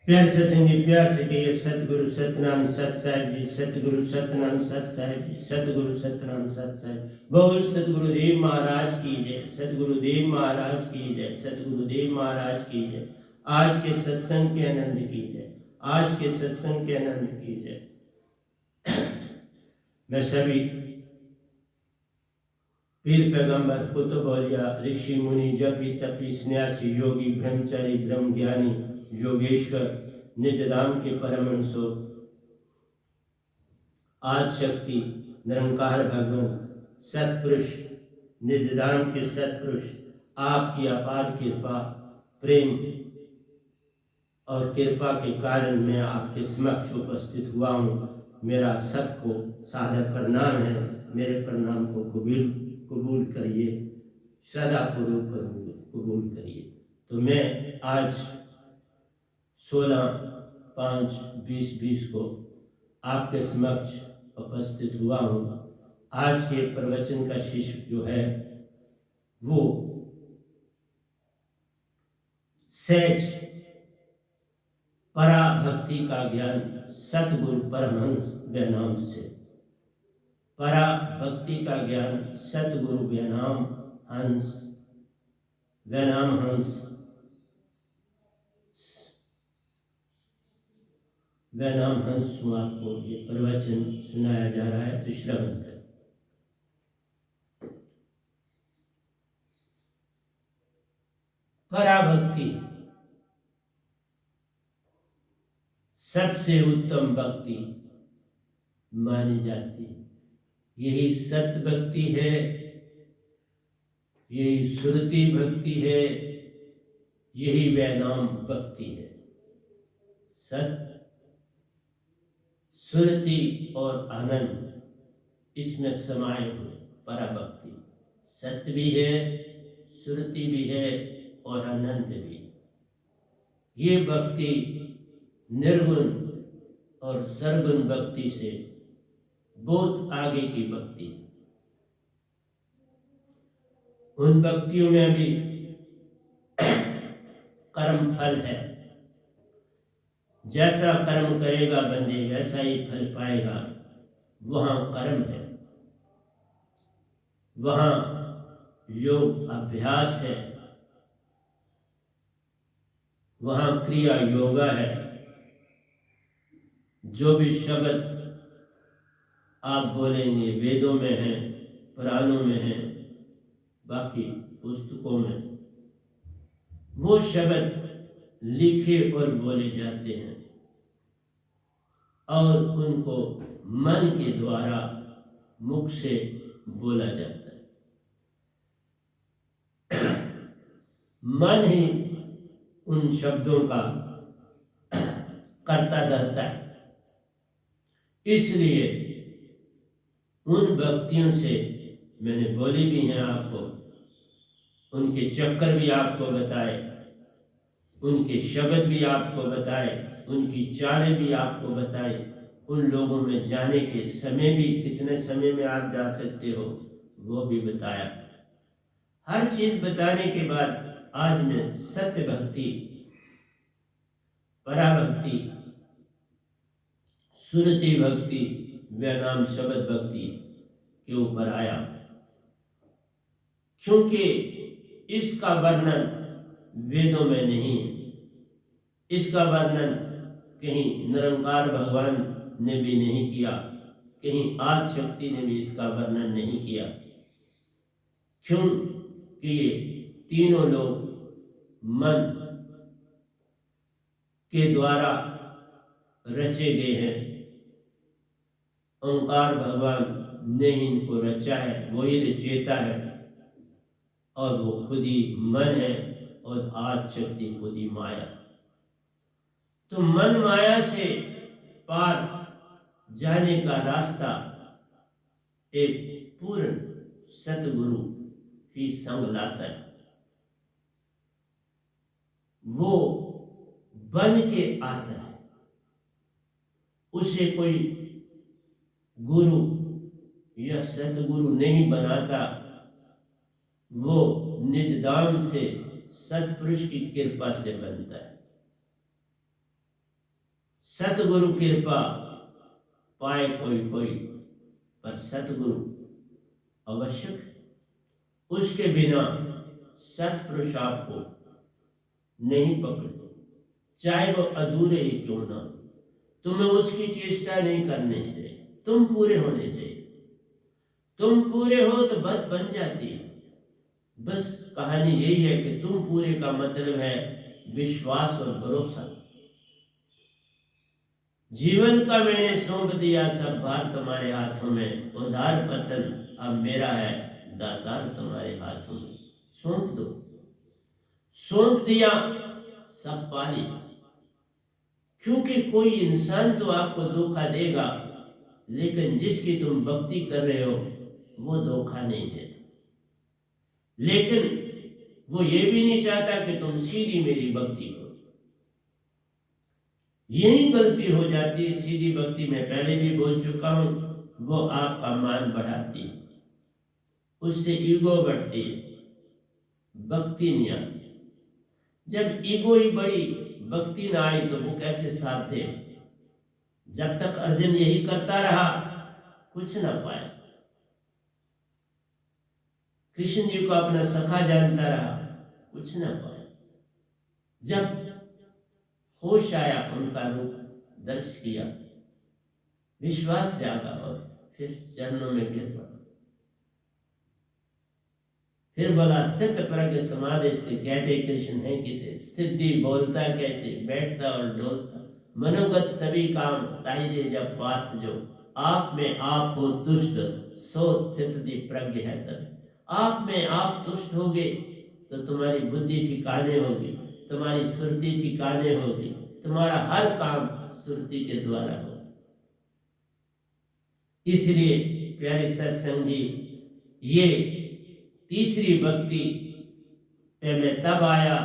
प्यार सत्संग जी, प्यार से कहिए सतगुरु सतनाम सत साहिब जी, सतगुरु सतनाम सत साहिब जी, सतगुरु सतनाम सत साहिब। बोल सतगुरुदेव महाराज की जय, सतगुरुदेव महाराज की जय, सतगुरुदेव महाराज की जय। आज के सत्संग के आनंद की जय, आज के सत्संग के आनंद की जय। मैं सभी पीर पैगंबर कुतुब औलिया ऋषि मुनि जपी तपी सन्यासी योगी ब्रह्मचारी ब्रह्म ज्ञानी योगेश्वर निज धाम के परमहंसो आदि शक्ति निरंकार भगवान सतपुरुष निज धाम के सतपुरुष, आपकी अपार कृपा प्रेम और कृपा के कारण मैं आपके समक्ष उपस्थित हुआ हूँ। मेरा सबको सादर प्रणाम है, मेरे प्रणाम को कबूल करिए, श्रद्धापूर्वक कबूल करिए। तो मैं आज 16/5/2020 को आपके समक्ष उपस्थित हुआ हूँ। आज के प्रवचन का शीर्षक जो है वो सहज पराभक्ति का ज्ञान सतगुरु परमहंस वैनाम से। पराभक्ति का ज्ञान सतगुरु वैनाम हंस वैनाम हंस सुमार को ये प्रवचन सुनाया जा रहा है, तो श्रवण करें। पराभक्ति सबसे उत्तम भक्ति मानी जाती है। यही सत्य भक्ति है, यही श्रुति भक्ति है, यही वैनाम भक्ति है। सत्य, श्रुति और आनंद इसमें समाये हुए पराभक्ति। सत्य भी है, श्रुति भी है और आनंद भी। ये भक्ति निर्गुण और सरगुण भक्ति से बहुत आगे की भक्ति है। उन भक्तियों में भी कर्म फल है। जैसा कर्म करेगा बंदे वैसा ही फल पाएगा। वहाँ कर्म है, वहाँ योग अभ्यास है, वहाँ क्रिया योगा है। जो भी शब्द आप बोलेंगे वेदों में है, पुराणों में है, बाकी पुस्तकों में वो शब्द लिखे और बोले जाते हैं और उनको मन के द्वारा मुख से बोला जाता है। मन ही उन शब्दों का कर्ता धर्ता है। इसलिए उन भक्तियों से मैंने बोली भी हैं आपको, उनके चक्कर भी आपको बताए, उनके शब्द भी आपको बताए, उनकी चालें भी आपको बताए, उन लोगों में जाने के समय भी कितने समय में आप जा सकते हो वो भी बताया। हर चीज बताने के बाद आज मैं सत्य भक्ति, पराभक्ति, सुरति भक्ति, वैनाम शब्द भक्ति के ऊपर आया, क्योंकि इसका वर्णन वेदों में नहीं है। इसका वर्णन कहीं निरंकार भगवान ने भी नहीं किया, कहीं आदि शक्ति ने भी इसका वर्णन नहीं किया। क्यों कि ये तीनों लोग मन के द्वारा रचे गए हैं। ओंकार भगवान ने इनको रचा है, वही रचेता है और वो खुद ही मन है और आदि शक्ति खुद ही माया। तो मन माया से पार जाने का रास्ता एक पूर्ण सतगुरु ही संग लाता है। वो बन के आता है, उसे कोई गुरु या सतगुरु नहीं बनाता। वो निज धाम से सतपुरुष की कृपा से बनता है। सतगुरु कृपा पाए कोई कोई, पर सतगुरु आवश्यक, उसके बिना सतपुरुष आपको नहीं पकड़ते, चाहे वो अधूरे ही क्यों ना। तुम्हें उसकी चेष्टा नहीं करनी चाहिए, तुम पूरे होने चाहिए। तुम पूरे हो तो बात बन जाती है। बस कहानी यही है कि तुम पूरे का मतलब है विश्वास और भरोसा। जीवन का मैंने सौंप दिया सब भार तुम्हारे हाथों में, उधार पतन अब मेरा है दातार तुम्हारे हाथों में। सौंप दो, सौंप दिया सब पाली, क्योंकि कोई इंसान तो आपको धोखा देगा, लेकिन जिसकी तुम भक्ति कर रहे हो वो धोखा नहीं देता। लेकिन वो ये भी नहीं चाहता कि तुम सीधी मेरी भक्ति करो। यही गलती हो जाती है। सीधी भक्ति में पहले भी बोल चुका हूं, वो आपका मान बढ़ाती है, उससे ईगो बढ़ती है, भक्ति नहीं आती। जब ईगो ही बड़ी, भक्ति ना आई तो वो कैसे साथ दे। जब तक अर्जुन यही करता रहा कुछ ना पाया। कृष्ण जी को अपना सखा जानता रहा, कुछ ना पाया। जब होश आया, उनका रूप दर्श किया, विश्वास जागा और फिर चरणों में गिर पड़ा। फिर बोला स्थित प्रज्ञ समाधि स्थित, कहते कृष्ण है किसे, स्थिति बोलता कैसे, बैठता और डोलता, मनोगत सभी काम ताई दे जब पार्थ जो, आप में आप हो तुष्ट सो स्थिति प्रज्ञ है तब। आप में आप तुष्ट होगे तो तुम्हारी बुद्धि ठिकाने होगी, तुम्हारी सुरति ठिकाने होगी, तुम्हारा हर काम सुरति के द्वारा होगा। इसलिए प्यारे सत्संग जी, ये तीसरी भक्ति पे मैं तब आया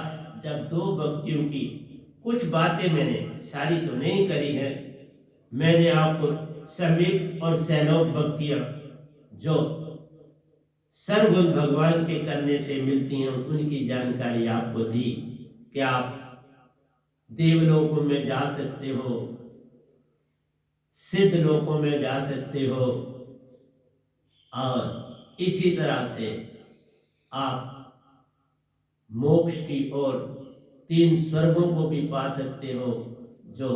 जब दो भक्तियों की कुछ बातें मैंने सारी तो नहीं करी है, मैंने आपको समीप और सैलोक भक्तियां जो सर्वगुण भगवान के करने से मिलती हैं उनकी जानकारी आपको दी कि आप देवलोकों में जा सकते हो, सिद्ध लोकों में जा सकते हो, और इसी तरह से आप मोक्ष की ओर 3 स्वर्गों को भी पा सकते हो, जो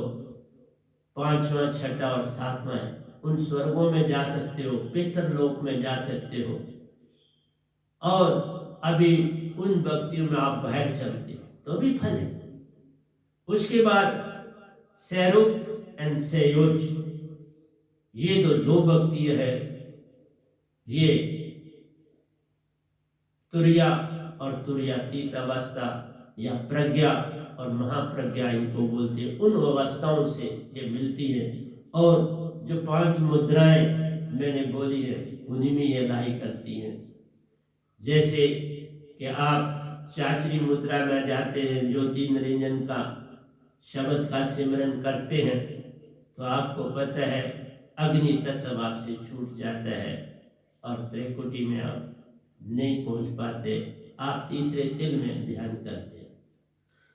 5वां, 6वां और 7वां है। उन स्वर्गों में जा सकते हो, पितरलोक में जा सकते हो, और अभी उन भक्तियों में आप बाहर चलते हो तो भी फल है। उसके बाद सैरूप एंड सयोज, ये दो भक्ति है, ये तुरिया और तुरियातीत अवस्था या प्रज्ञा और महाप्रज्ञा इनको बोलते हैं, उन अवस्थाओं से ये मिलती है। और जो 5 मुद्राएं मैंने बोली है उन्हीं में ये लाई करती हैं। जैसे कि आप चाचरी मुद्रा में जाते हैं, ज्योति निरंजन का शब्द का सिमरन करते हैं, तो आपको पता है अग्नि तत्व आपसे छूट जाता है और त्रिकुटी में आप नहीं पहुंच पाते, आप तीसरे तिल में ध्यान करते हैं।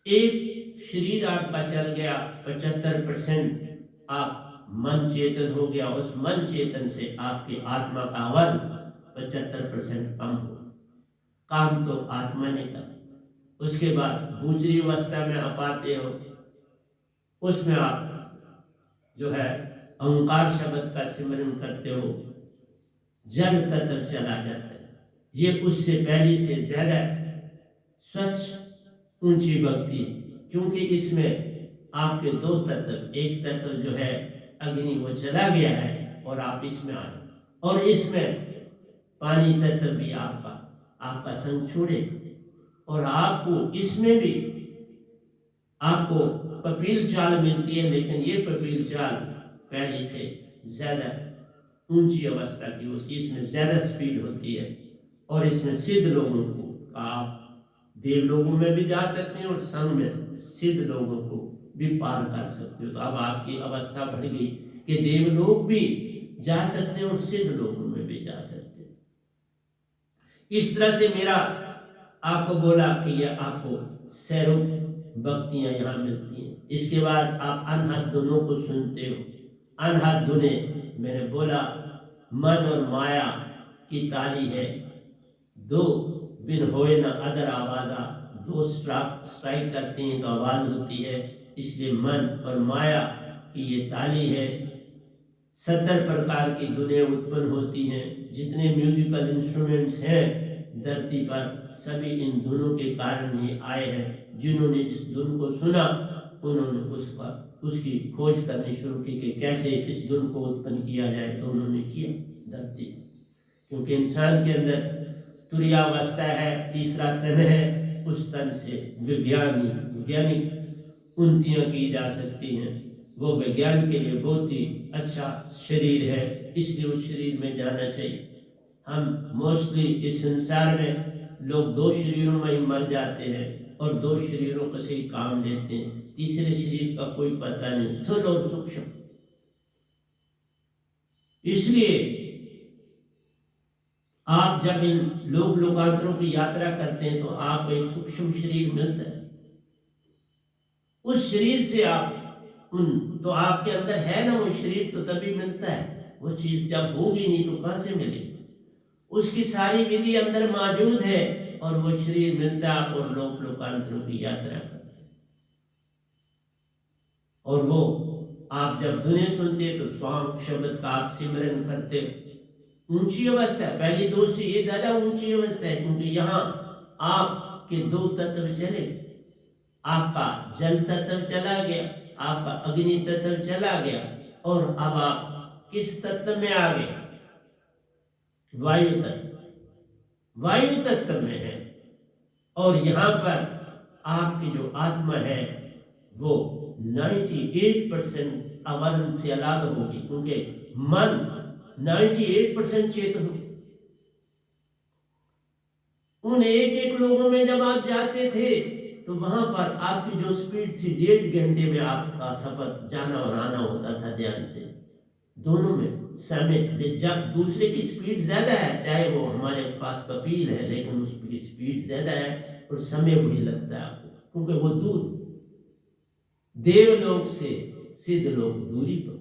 एक शरीर आपका चल गया, 75% आप मन चेतन हो गया, उस मन चेतन से आपकी आत्मा का वर्ग 75% कम हो, काम तो आत्मा ने कर। उसके बाद दूसरी अवस्था में आप आते हो, उसमें आप जो है ओंकार शब्द का सिमरन करते हो, जल तत्व चला जाता है। ये उससे पहले से ज्यादा स्वच्छ ऊंची भक्ति, क्योंकि इसमें आपके 2 तत्व, एक तत्व जो है अग्नि वो चला गया है और आप इसमें आए, और इसमें पानी तत्व भी आपका संग छोड़े, और आपको इसमें भी आपको पपील चाल मिलती है, लेकिन ये पपील चाल पहले से ज्यादा ऊंची अवस्था की होती है, इसमें ज्यादा स्पीड होती है। और इसमें सिद्ध लोगों को आप देव लोगों में भी जा सकते हैं और संग में सिद्ध लोगों को भी पार कर सकते हो। तो अब आपकी अवस्था बढ़ गई कि देव लोग भी जा सकते हैं और सिद्ध लोगों में भी जा सकते हैं। इस तरह से मेरा आपको बोला कि यह आपको सैरूप भक्तियाँ यहाँ मिलती हैं। इसके बाद आप अनहद धुनों को सुनते हो। अनहद धुने मैंने बोला मन और माया की ताली है। दो बिन होए न अदर आवाज़ा, दो स्ट्राइक करते हैं तो आवाज़ होती है, इसलिए मन और माया की ये ताली है। 70 प्रकार की धुनें उत्पन्न होती हैं। जितने म्यूजिकल इंस्ट्रूमेंट्स हैं धरती पर, सभी इन धुनों के कारण ही आए हैं। जिन्होंने जिस धुन को सुना उन्होंने उसकी खोज करनी शुरू की कि कैसे इस धुन को उत्पन्न किया जाए, तो उन्होंने किया धरती। क्योंकि इंसान के अंदर तुरीयावस्था है, तीसरा तन है, उस तन से वैज्ञानिक उन्नतियाँ की जा सकती हैं। वो विज्ञान के लिए बहुत ही अच्छा शरीर है, इसलिए उस शरीर में जाना चाहिए। हम मोस्टली इस संसार में लोग 2 शरीरों में ही मर जाते हैं और 2 शरीरों का से ही काम लेते हैं। तीसरे शरीर का कोई पता नहीं, स्थूल और सूक्ष्म। इसलिए आप जब इन लोक लोकांतरों की यात्रा करते हैं तो आपको एक सूक्ष्म शरीर मिलता है। उस शरीर से आप तो आपके अंदर है ना वो शरीर, तो तभी मिलता है। वो चीज जब होगी नहीं तो कहां से मिलेगी? उसकी सारी विधि अंदर मौजूद है और वो शरीर मिलता है आपको, लोक लोकांतरों की यात्रा करते हैं। और वो आप जब धुनें सुनते तो स्वाम शब्द का आप सिमरन करते हो। ऊंची अवस्था है, पहली 2 से ये ज्यादा ऊंची अवस्था है, क्योंकि यहाँ आपके 2 तत्व चले। आपका जल तत्व चला गया, आपका अग्नि तत्व चला गया, और अब आप किस तत्व में आ गए? वायु तत्व। वायु तत्व में है। और यहाँ पर आपकी जो आत्मा है वो 98% आवरण से अलग होगी, क्योंकि मन 98% चेतन हो। उन एक लोगों में जब आप जाते थे तो वहां पर आपकी जो स्पीड थी 1.5 घंटे में आपका सफर जाना और आना होता था ध्यान से। दोनों में समय, जब दूसरे की स्पीड ज्यादा है, चाहे वो हमारे पास कपिल है, लेकिन उसकी स्पीड ज्यादा है और समय वही लगता है आपको, क्योंकि वो दूर, देवलोक से सिद्ध लोक दूरी पर,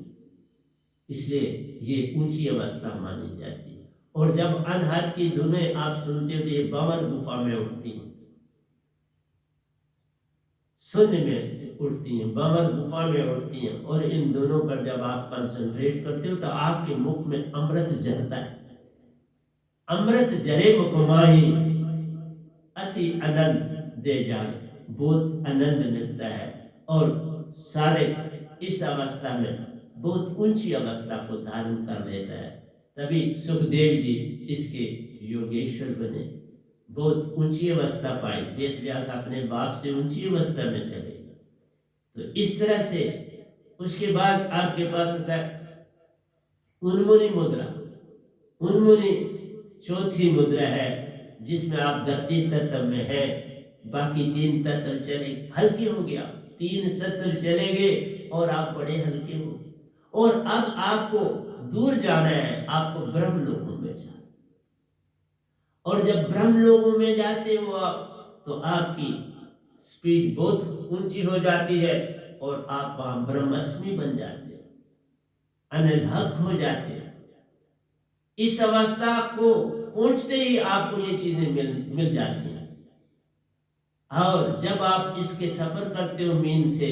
इसलिए ये ऊंची अवस्था मानी जाती है। और जब अनहद की धुनें आप सुनते हो तो ये बमर गुफा में उठती हैं, शून्य में से उठती हैं, बमर गुफा में उठती हैं। और इन दोनों पर जब आप कंसंट्रेट करते हो तो आपके मुख में अमृत जलता है। अमृत जले मुखमाही अति आनंद दे जाए, बहुत आनंद मिलता है। और सारे इस अवस्था में बहुत ऊंची अवस्था को धारण कर लेता है। तभी सुखदेव जी इसके योगेश्वर बने, बहुत ऊंची अवस्था पाई। वेद व्यास अपने बाप से ऊंची अवस्था में चले। तो इस तरह से उसके बाद आपके पास आता है उन्मुनि मुद्रा। उन्मुनि चौथी मुद्रा है, जिसमें आप धरती तत्व में है, बाकी 3 तत्व चले, हल्के हो गया। 3 तत्व चले गए और आप बड़े हल्के हो। और अब आपको दूर जाना है, आपको ब्रह्म लोकों में जाना। और जब ब्रह्म लोकों में जाते हो आप, तो आपकी स्पीड बहुत ऊंची हो जाती है और आप वहां ब्रह्मस्मि बन जाते हैं, अनहद हो जाते हैं। इस अवस्था को पहुंचते ही आपको ये चीजें मिल जाती हैं। और जब आप इसके सफर करते हो मीन से,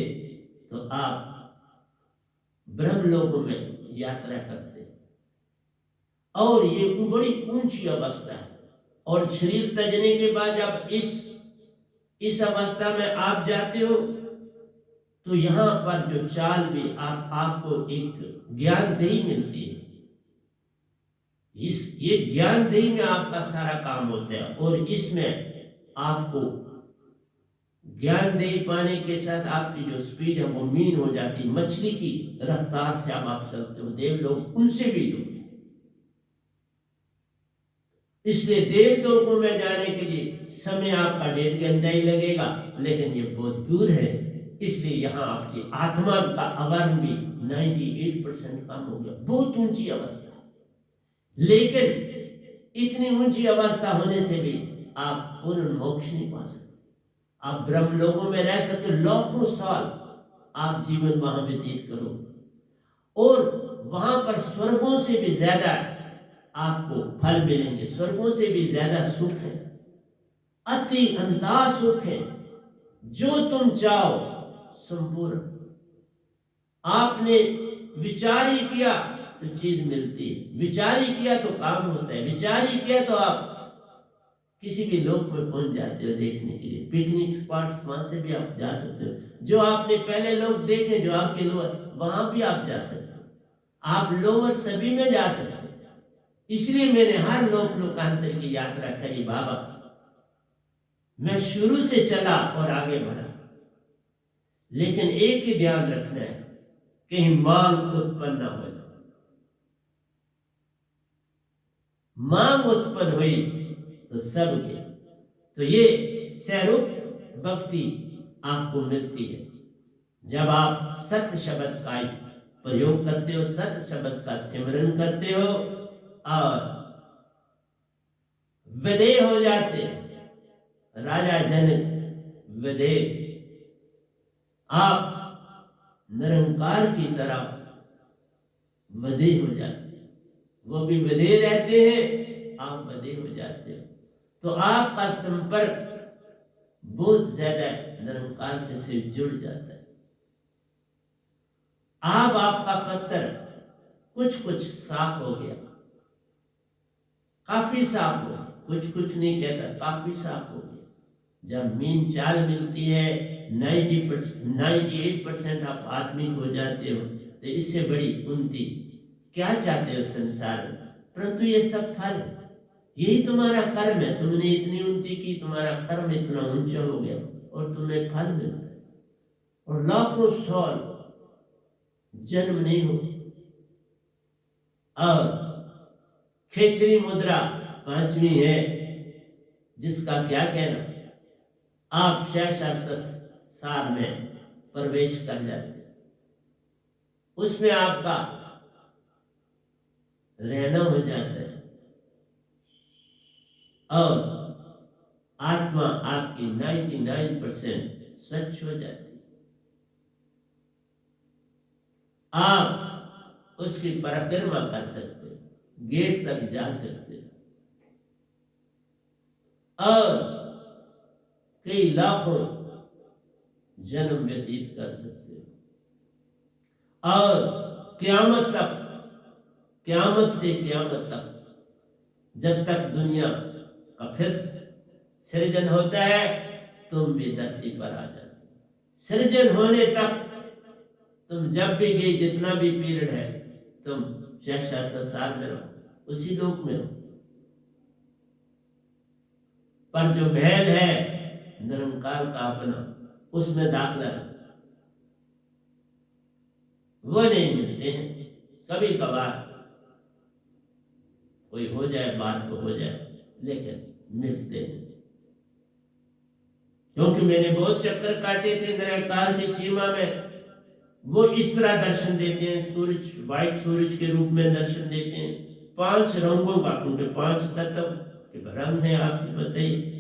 तो आप ब्रह्मलोक में यात्रा करते हैं। और ये बड़ी ऊंची अवस्था है। और शरीर तजने के बाद जब इस अवस्था में आप जाते हो तो यहाँ पर जो चाल भी आपको एक ज्ञानदेही मिलती है। ये ज्ञानदेही में आपका सारा काम होता है। और इसमें आपको ज्ञानदेही पाने के साथ आपकी जो स्पीड है वो मीन हो जाती है। मछली की रफ्तार से अब आप चलते हो, देवलोक उनसे भी दूर। इसलिए देवलोकों में जाने के लिए समय आपका 1.5 घंटा ही लगेगा, लेकिन ये बहुत दूर है। इसलिए यहाँ आपकी आत्मा का आवरण भी 98% कम हो गया। बहुत ऊंची अवस्था, लेकिन इतनी ऊंची अवस्था होने से भी आप पूर्ण मोक्ष नहीं पा सकते। आप ब्रह्म लोगों में रह सकते हो, लाखों साल आप जीवन वहां व्यतीत करो, और वहां पर स्वर्गों से भी ज्यादा आपको फल मिलेंगे, स्वर्गों से भी ज्यादा सुख है, अति अनंता सुख है। जो तुम चाहो संपूर्ण। आपने विचार ही किया तो चीज मिलती है, विचार ही किया तो काम होता है, विचार ही किया तो आप किसी भी लोक में पहुंच जाते हो देखने के लिए। पिकनिक स्पॉट्स वहां से भी आप जा सकते हो, जो आपने पहले लोग देखे, जो आपके लोअर, वहां भी आप जा सकते हो, आप लोअर सभी में जा सकते हो। इसलिए मैंने हर लोक लोकांतर की यात्रा करी बाबा। मैं शुरू से चला और आगे बढ़ा, लेकिन एक ही ध्यान रखना है, कहीं मांग उत्पन्न न हो जाए। मांग उत्पन्न हुई तो सब गया। तो ये स्वरूप भक्ति आपको मिलती है जब आप सत्य शब्द का प्रयोग करते हो, सत्य शब्द का सिमरन करते हो और विदेह हो जाते हो। राजा जनक विदेह, आप निरंकार की तरह विदेह हो जाते, वो भी विदेह रहते हैं, आप विदेह हो जाते हो। तो आपका संपर्क बहुत ज्यादा निरंकार के से जुड़ जाता है। आपका पत्थर कुछ साफ हो गया, काफी साफ हो गया, कुछ नहीं कहता, काफी साफ हो गया। जब मीन चाल मिलती है 98% आप आत्मिक हो जाते हो, तो इससे बड़ी उन्नति क्या चाहते हो संसार में। परंतु ये सब फल है, यही तुम्हारा कर्म है। तुमने इतनी उन्नति की, तुम्हारा कर्म इतना ऊंचा हो गया और तुम्हें फल मिलता है, और लाखों साल जन्म नहीं हो। और खेचरी मुद्रा 5वीं है, जिसका क्या कहना, आप सहस्र साल में प्रवेश कर जाते, उसमें आपका रहना हो जाता है, और आत्मा आपकी 99% स्वच्छ हो जाती है। आप उसकी परिक्रमा कर सकते हो, गेट तक जा सकते हो, और कई लाखों जन्म व्यतीत कर सकते हो, और क़यामत तक, क़यामत से क़यामत तक, जब तक दुनिया का फिर सृजन होता है, तुम भी धरती पर आ जाते हो। सृजन होने तक तुम जब भी गए, जितना भी पीरियड है, तुम 600 साल में रहो, उसी लोक में रहो। पर जो महल है निरंकार का अपना, उसमें दाखला वो नहीं मिलते हैं। कभी कभार कोई हो जाए, बात तो हो जाए, लेकिन मिलते नहीं। क्योंकि मैंने बहुत चक्कर काटे थे निरंकार की सीमा में। वो इस तरह दर्शन देते हैं, सूरज, व्हाइट सूरज के रूप में दर्शन देते हैं, 5 रंगों का, क्योंकि 5 तत्व के रंग है, आपको बताइए।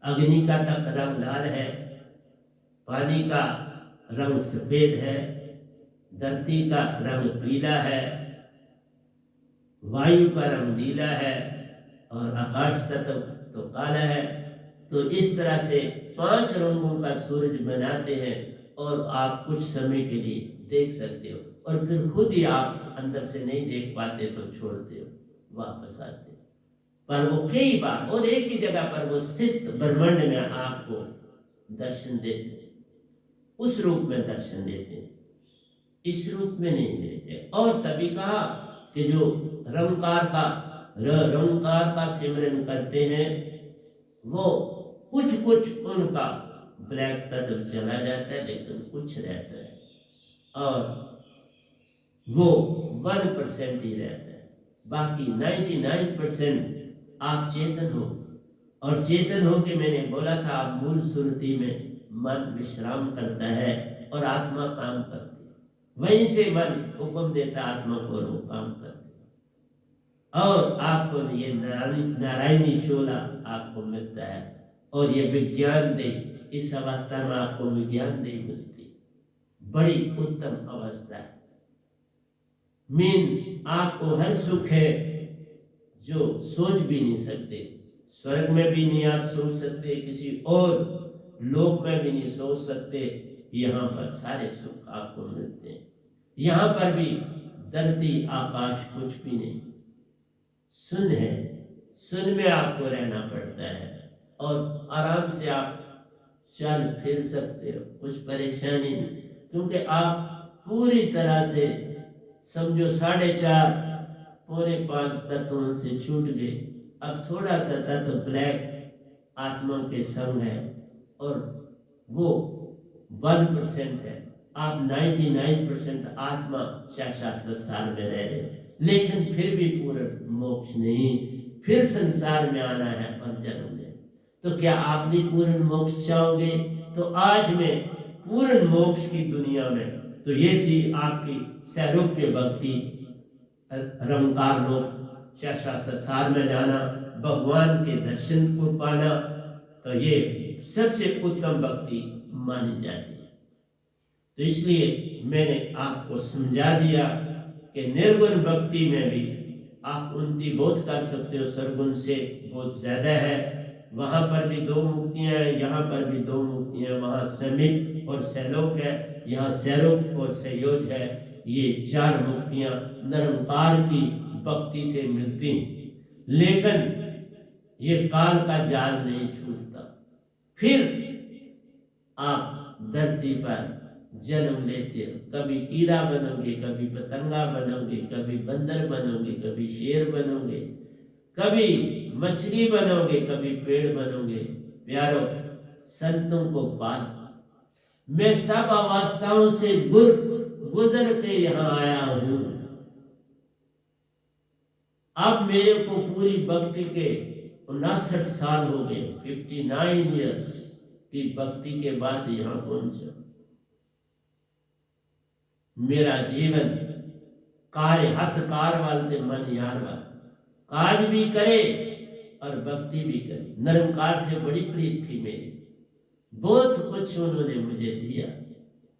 अग्नि का रंग लाल है, पानी का रंग सफेद है, धरती का रंग पीला है, वायु का रंग नीला है, और आकाश तत्व तो काला है। तो इस तरह से 5 रंगों का सूरज बनाते हैं, और आप कुछ समय के लिए देख सकते हो, और फिर खुद ही आप अंदर से नहीं देख पाते तो छोड़ते हो, वापस आते हो। पर वो कई बार और एक ही जगह पर वो स्थित ब्रह्मांड में आपको दर्शन देते हैं, उस रूप में दर्शन देते हैं, इस रूप में नहीं देते। और तभी कहा कि जो रंकार का सिमरन करते हैं, वो कुछ उनका ब्लैक तत्व चला जाता है, लेकिन कुछ रहता है, और वो 1% ही रहता है। बाकी 99% आप चेतन हो। और चेतन हो के मैंने बोला था, आप मूल सुरति में मन विश्राम करता है और आत्मा काम करती है, वहीं से मन हुक्म देता आत्मा को, और वो काम करती है। और आपको ये नारायणी चोला आपको मिलता है, और ये विज्ञान दे, इस अवस्था में आपको विज्ञान दे मिलती, बड़ी उत्तम अवस्था है। मीन्स आपको हर सुख है जो सोच भी नहीं सकते, स्वर्ग में भी नहीं आप सोच सकते, किसी और लोक में भी नहीं सोच सकते। यहाँ पर सारे सुख आपको मिलते हैं। यहाँ पर भी धरती आकाश कुछ भी नहीं, सुन है, सुन में आपको रहना पड़ता है और आराम से आप चल फिर सकते हो, कुछ परेशानी नहीं, क्योंकि आप पूरी तरह से समझो 4.5 पौने 5 तत्वों से छूट गए। अब थोड़ा सा तत्व ब्लैक आत्मा के संग है और वो 1% है। आप 99% आत्मा शास्त्र साल में रह रहे, लेकिन फिर भी पूर्ण मोक्ष नहीं, फिर संसार में आना है और जन्म ले। तो क्या आप भी पूर्ण मोक्ष चाहोगे? तो आज मैं पूर्ण मोक्ष की दुनिया में, तो ये थी आपकी सैरूप्य भक्ति, रंकार लोक, शास्त्र सार में जाना, भगवान के दर्शन को पाना, तो ये सबसे उत्तम भक्ति मानी जाती है। तो इसलिए मैंने आपको समझा दिया कि निर्गुण भक्ति में भी आप उन्नति बहुत कर सकते हो, सरगुण से बहुत ज्यादा है। वहां पर भी 2 मुक्तियां हैं, यहाँ पर भी 2 मुक्तियां हैं। वहां समीप और सैलोक है, यहाँ सैरोक और संयोज है। ये 4 मुक्तियां निरंकार की भक्ति से मिलती, लेकिन ये काल का जाल नहीं छूटता। फिर आप धरती पर जन्म लेते हो, कभी कीड़ा बनोगे, कभी पतंगा बनोगे, कभी बंदर बनोगे, कभी शेर बनोगे, कभी मछली बनोगे, कभी पेड़ बनोगे। प्यारो, संतों को पाल, मैं सब अवस्थाओं से गुजर के यहाँ आया हूं। अब मेरे को पूरी भक्ति के 59 साल हो गए, 59 ईयर्स की भक्ति के बाद यहाँ पहुंचा। मेरा जीवन कार्य हथ कार वाले मन यार वाल, काज भी करे और भक्ति भी करे। निरंकार से बड़ी प्रीत थी मेरी, बहुत कुछ उन्होंने मुझे दिया,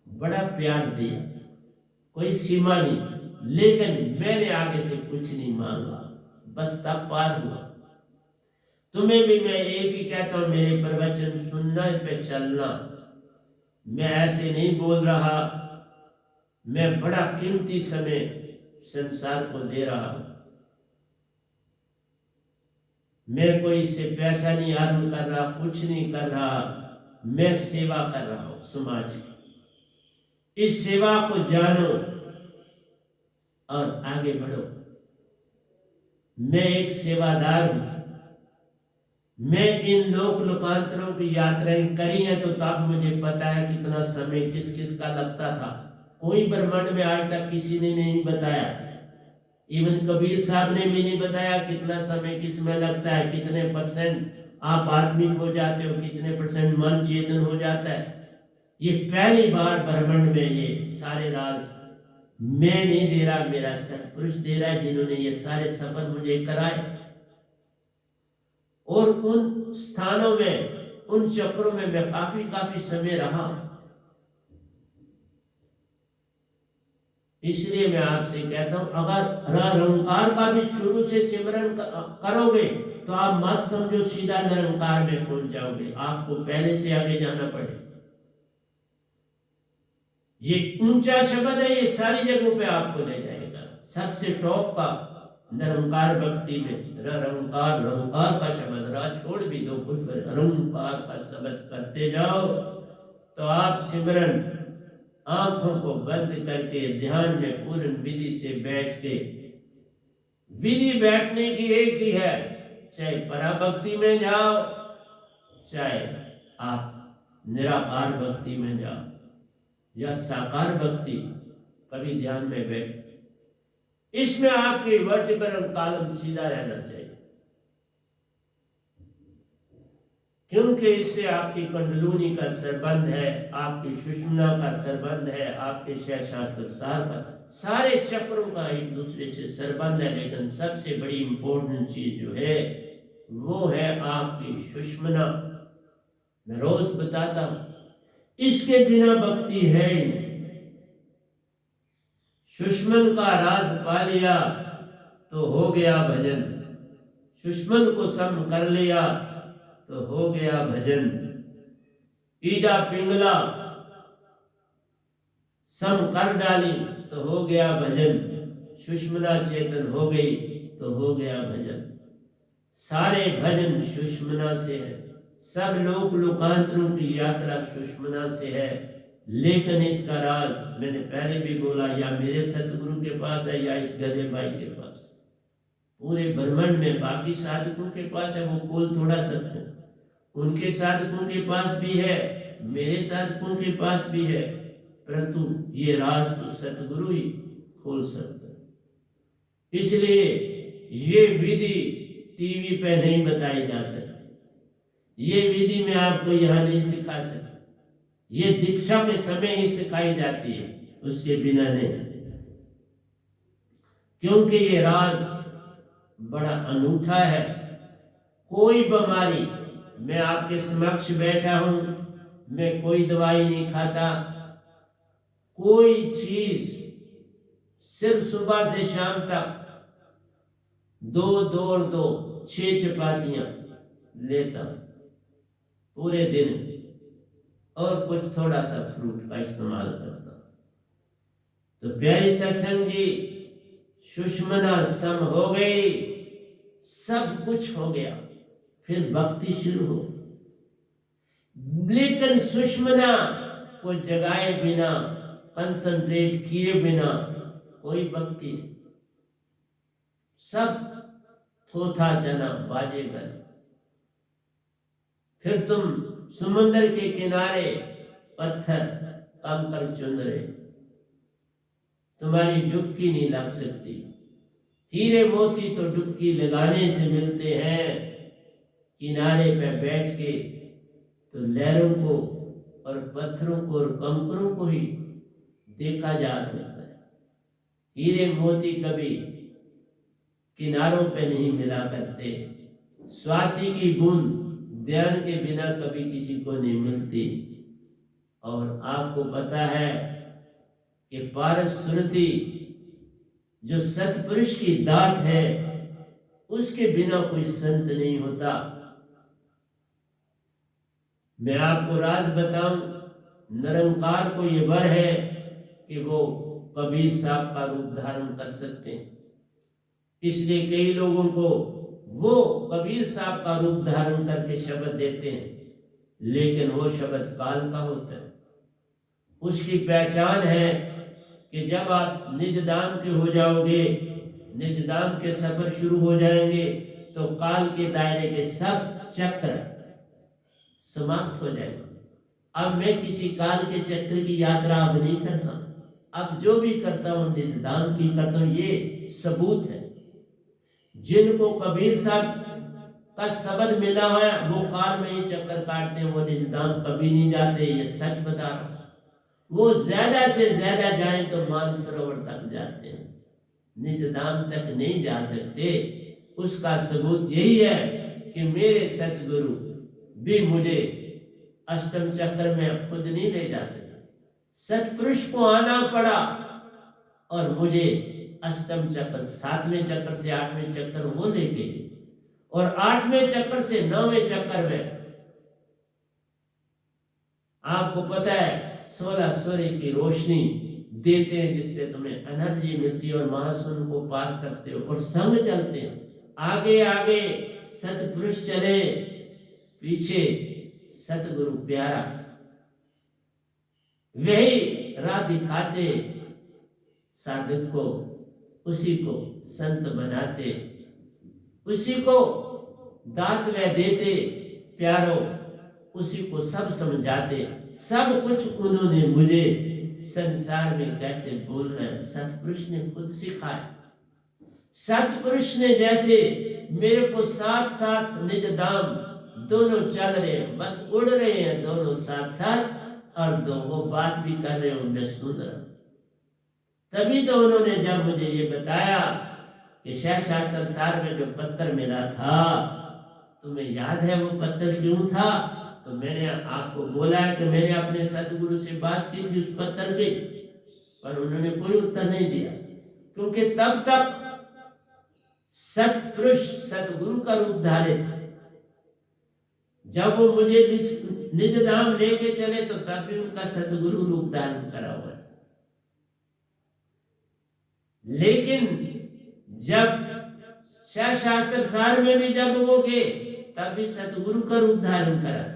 बड़ा प्यार दिया, कोई सीमा नहीं, लेकिन मैंने आगे से कुछ नहीं मांगा, बस तब पार हुआ। तुम्हें भी मैं एक ही कहता हूं, मेरे प्रवचन सुनना पे चलना। मैं ऐसे नहीं बोल रहा, मैं बड़ा कीमती समय संसार को दे रहा हूं। मैं कोई इससे पैसा नहीं अर्न कर रहा, कुछ नहीं कर रहा, मैं सेवा कर रहा हूं समाज की। इस सेवा को जानो और आगे बढ़ो। मैं एक सेवादार हूं। मैं इन लोक लोकांतरों की यात्राएं करी हैं, तो तब मुझे पता है कितना समय किस किस का लगता था। कोई ब्रह्मांड में आज तक किसी ने नहीं बताया, इवन कबीर साहब ने भी नहीं बताया कितना समय किस में लगता है, कितने % आप आत्मिक हो जाते हो, कितने % मन चेतन हो जाता है। ये पहली बार ब्रह्मांड में ये सारे राज मैं नहीं दे रहा, मेरा सतपुरुष दे रहा है, जिन्होंने ये सारे सफर मुझे कराए। और उन स्थानों में, उन चक्रों में मैं काफी समय रहा। इसलिए मैं आपसे कहता हूं, अगर निरंकार का भी शुरू से सिमरन करोगे तो आप मत समझो सीधा निरंकार में पहुंच जाओगे, आपको पहले से आगे जाना पड़ेगा। ये ऊंचा शब्द है, ये सारी जगहों पे आपको ले जाएगा। सबसे टॉप का निरंकार भक्ति में रंकार का शब्द रा छोड़ भी दो, कुछ रंकार का शब्द करते जाओ तो आप सिमरन आंखों को बंद करके ध्यान में पूर्ण विधि से बैठ के, विधि बैठने की एक ही है, चाहे पराभक्ति में जाओ, चाहे आप निराकार भक्ति में जाओ या साकार भक्ति, कभी ध्यान में बैठ, इसमें आपकी वर्टिब्रल कॉलम सीधा रहना चाहिए, क्योंकि इससे आपकी कुंडलिनी का संबंध है, आपकी सुषुम्ना का संबंध है, आपके शास्त्र सार का, सारे चक्रों का एक दूसरे से संबंध है। लेकिन सबसे बड़ी इंपॉर्टेंट चीज जो है वो है आपकी सुषुम्ना मैं रोज बताता हूं, इसके बिना भक्ति है ही नहीं। सुषमन का राज पा लिया तो हो गया भजन, सुषमन को सम कर लिया तो हो गया भजन। ईडा पिंगला सम कर डाली तो हो गया भजन, सुषमना चेतन हो गई तो हो गया भजन। सारे भजन सुषमना से है, सब लोक लोकांतरों की यात्रा सुषमना से है। लेकिन इसका राज मैंने पहले भी बोला, या मेरे सतगुरु के पास है या इस गधे भाई के पास। पूरे ब्रह्मांड में बाकी साधकों के पास है, वो खोल थोड़ा सकते हैं। उनके साधकों के पास भी है, मेरे साधकों के पास भी है, परंतु ये राज तो सतगुरु ही खोल सकते हैं। इसलिए ये विधि टीवी पे नहीं बताई जा सकती, ये विधि मैं आपको यहाँ नहीं सिखा सकता। ये दीक्षा के समय ही सिखाई जाती है, उसके बिना नहीं। क्योंकि ये राज बड़ा अनूठा है। कोई बीमारी, मैं आपके समक्ष बैठा हूं, मैं कोई दवाई नहीं खाता, कोई चीज, सिर्फ सुबह से शाम तक 6 चपातियां लेता पूरे दिन, और कुछ थोड़ा सा फ्रूट का इस्तेमाल करता। तो प्यारे सत्संग जी, सुषमना सम हो गई, सब कुछ हो गया, फिर भक्ति शुरू हो। लेकिन सुषमना को जगाए बिना, कंसंट्रेट किए बिना कोई भक्ति नहीं। सब थोथा चना बाजेगर। फिर तुम समुद्र के किनारे पत्थर कंकर चुन रहे, तुम्हारी डुबकी नहीं लग सकती। हीरे मोती तो डुबकी लगाने से मिलते हैं, किनारे पे बैठ के तो लहरों को और पत्थरों को और कंकरों को ही देखा जा सकता है। हीरे मोती कभी किनारों पे नहीं मिला करते। स्वाति की बूंद ध्यान के बिना कभी किसी को नहीं मिलती। और आपको पता है कि पारस सुरति जो सतपुरुष की दात है, उसके बिना कोई संत नहीं होता। मैं आपको राज बताऊं, निरंकार को ये वर है कि वो कबीर साहब का रूप धारण कर सकते हैं। इसलिए कई लोगों को वो कबीर साहब का रूप धारण करके शब्द देते हैं, लेकिन वो शब्द काल का होता है। उसकी पहचान है कि जब आप निज धाम के हो जाओगे, निज धाम के सफर शुरू हो जाएंगे, तो काल के दायरे के सब चक्र समाप्त हो जाएंगे। अब मैं किसी काल के चक्र की यात्रा अब नहीं करता, अब जो भी करता हूं निज धाम की करता हूं। ये सबूत है। जिनको कबीर साहब का शब्द मिला है, वो काल में ही चक्कर काटते हैं, वो निज धाम कभी नहीं जाते। ये सच बता रहा हूं। वो ज्यादा से ज्यादा जाए तो मानसरोवर तक जाते हैं, निज धाम तक नहीं जा सकते। उसका सबूत यही है कि मेरे सतगुरु भी मुझे अष्टम चक्र में खुद नहीं ले जा सके। सतपुरुष को आना पड़ा और मुझे अष्टम चक्र, 7वें चक्र से 8वें चक्र वो ले गए, और 8वें चक्र से 9वें चक्र में आपको पता है 16 सूर्य की रोशनी देते हैं, जिससे तुम्हें एनर्जी मिलती है और महाशून्य को पार करते हो और संग चलते हैं। आगे आगे सतपुरुष चले, पीछे सतगुरु प्यारा, वही राह दिखाते साधक को, उसी को संत बनाते, उसी को दात वे देते प्यारो, उसी को सब समझाते। सब कुछ उन्होंने मुझे संसार में कैसे बोलना है सतपुरुष ने खुद सिखाया। सतपुरुष ने जैसे मेरे को साथ साथ निज धाम दोनों चल रहे हैं, बस उड़ रहे हैं दोनों साथ साथ, और दो वो बात भी कर रहे हो, मैं सुन रहा हूं। तभी तो उन्होंने जब मुझे ये बताया कि शास्त्र सार में जो पत्थर मिला था, तुम्हें याद है वो पत्थर क्यों था? तो मैंने आपको बोला है कि मैंने अपने सतगुरु से बात की थी उस पत्थर की, पर उन्होंने कोई उत्तर नहीं दिया, क्योंकि तब तक सतपुरुष सतगुरु का रूप धारे थे। जब वो मुझे निज धाम लेके चले तो तब भी उनका सतगुरु रूप धारण करा हुआ है। लेकिन जब शास्त्र सार में भी जब वो गए तब भी सतगुरु का रूप धारण करा था।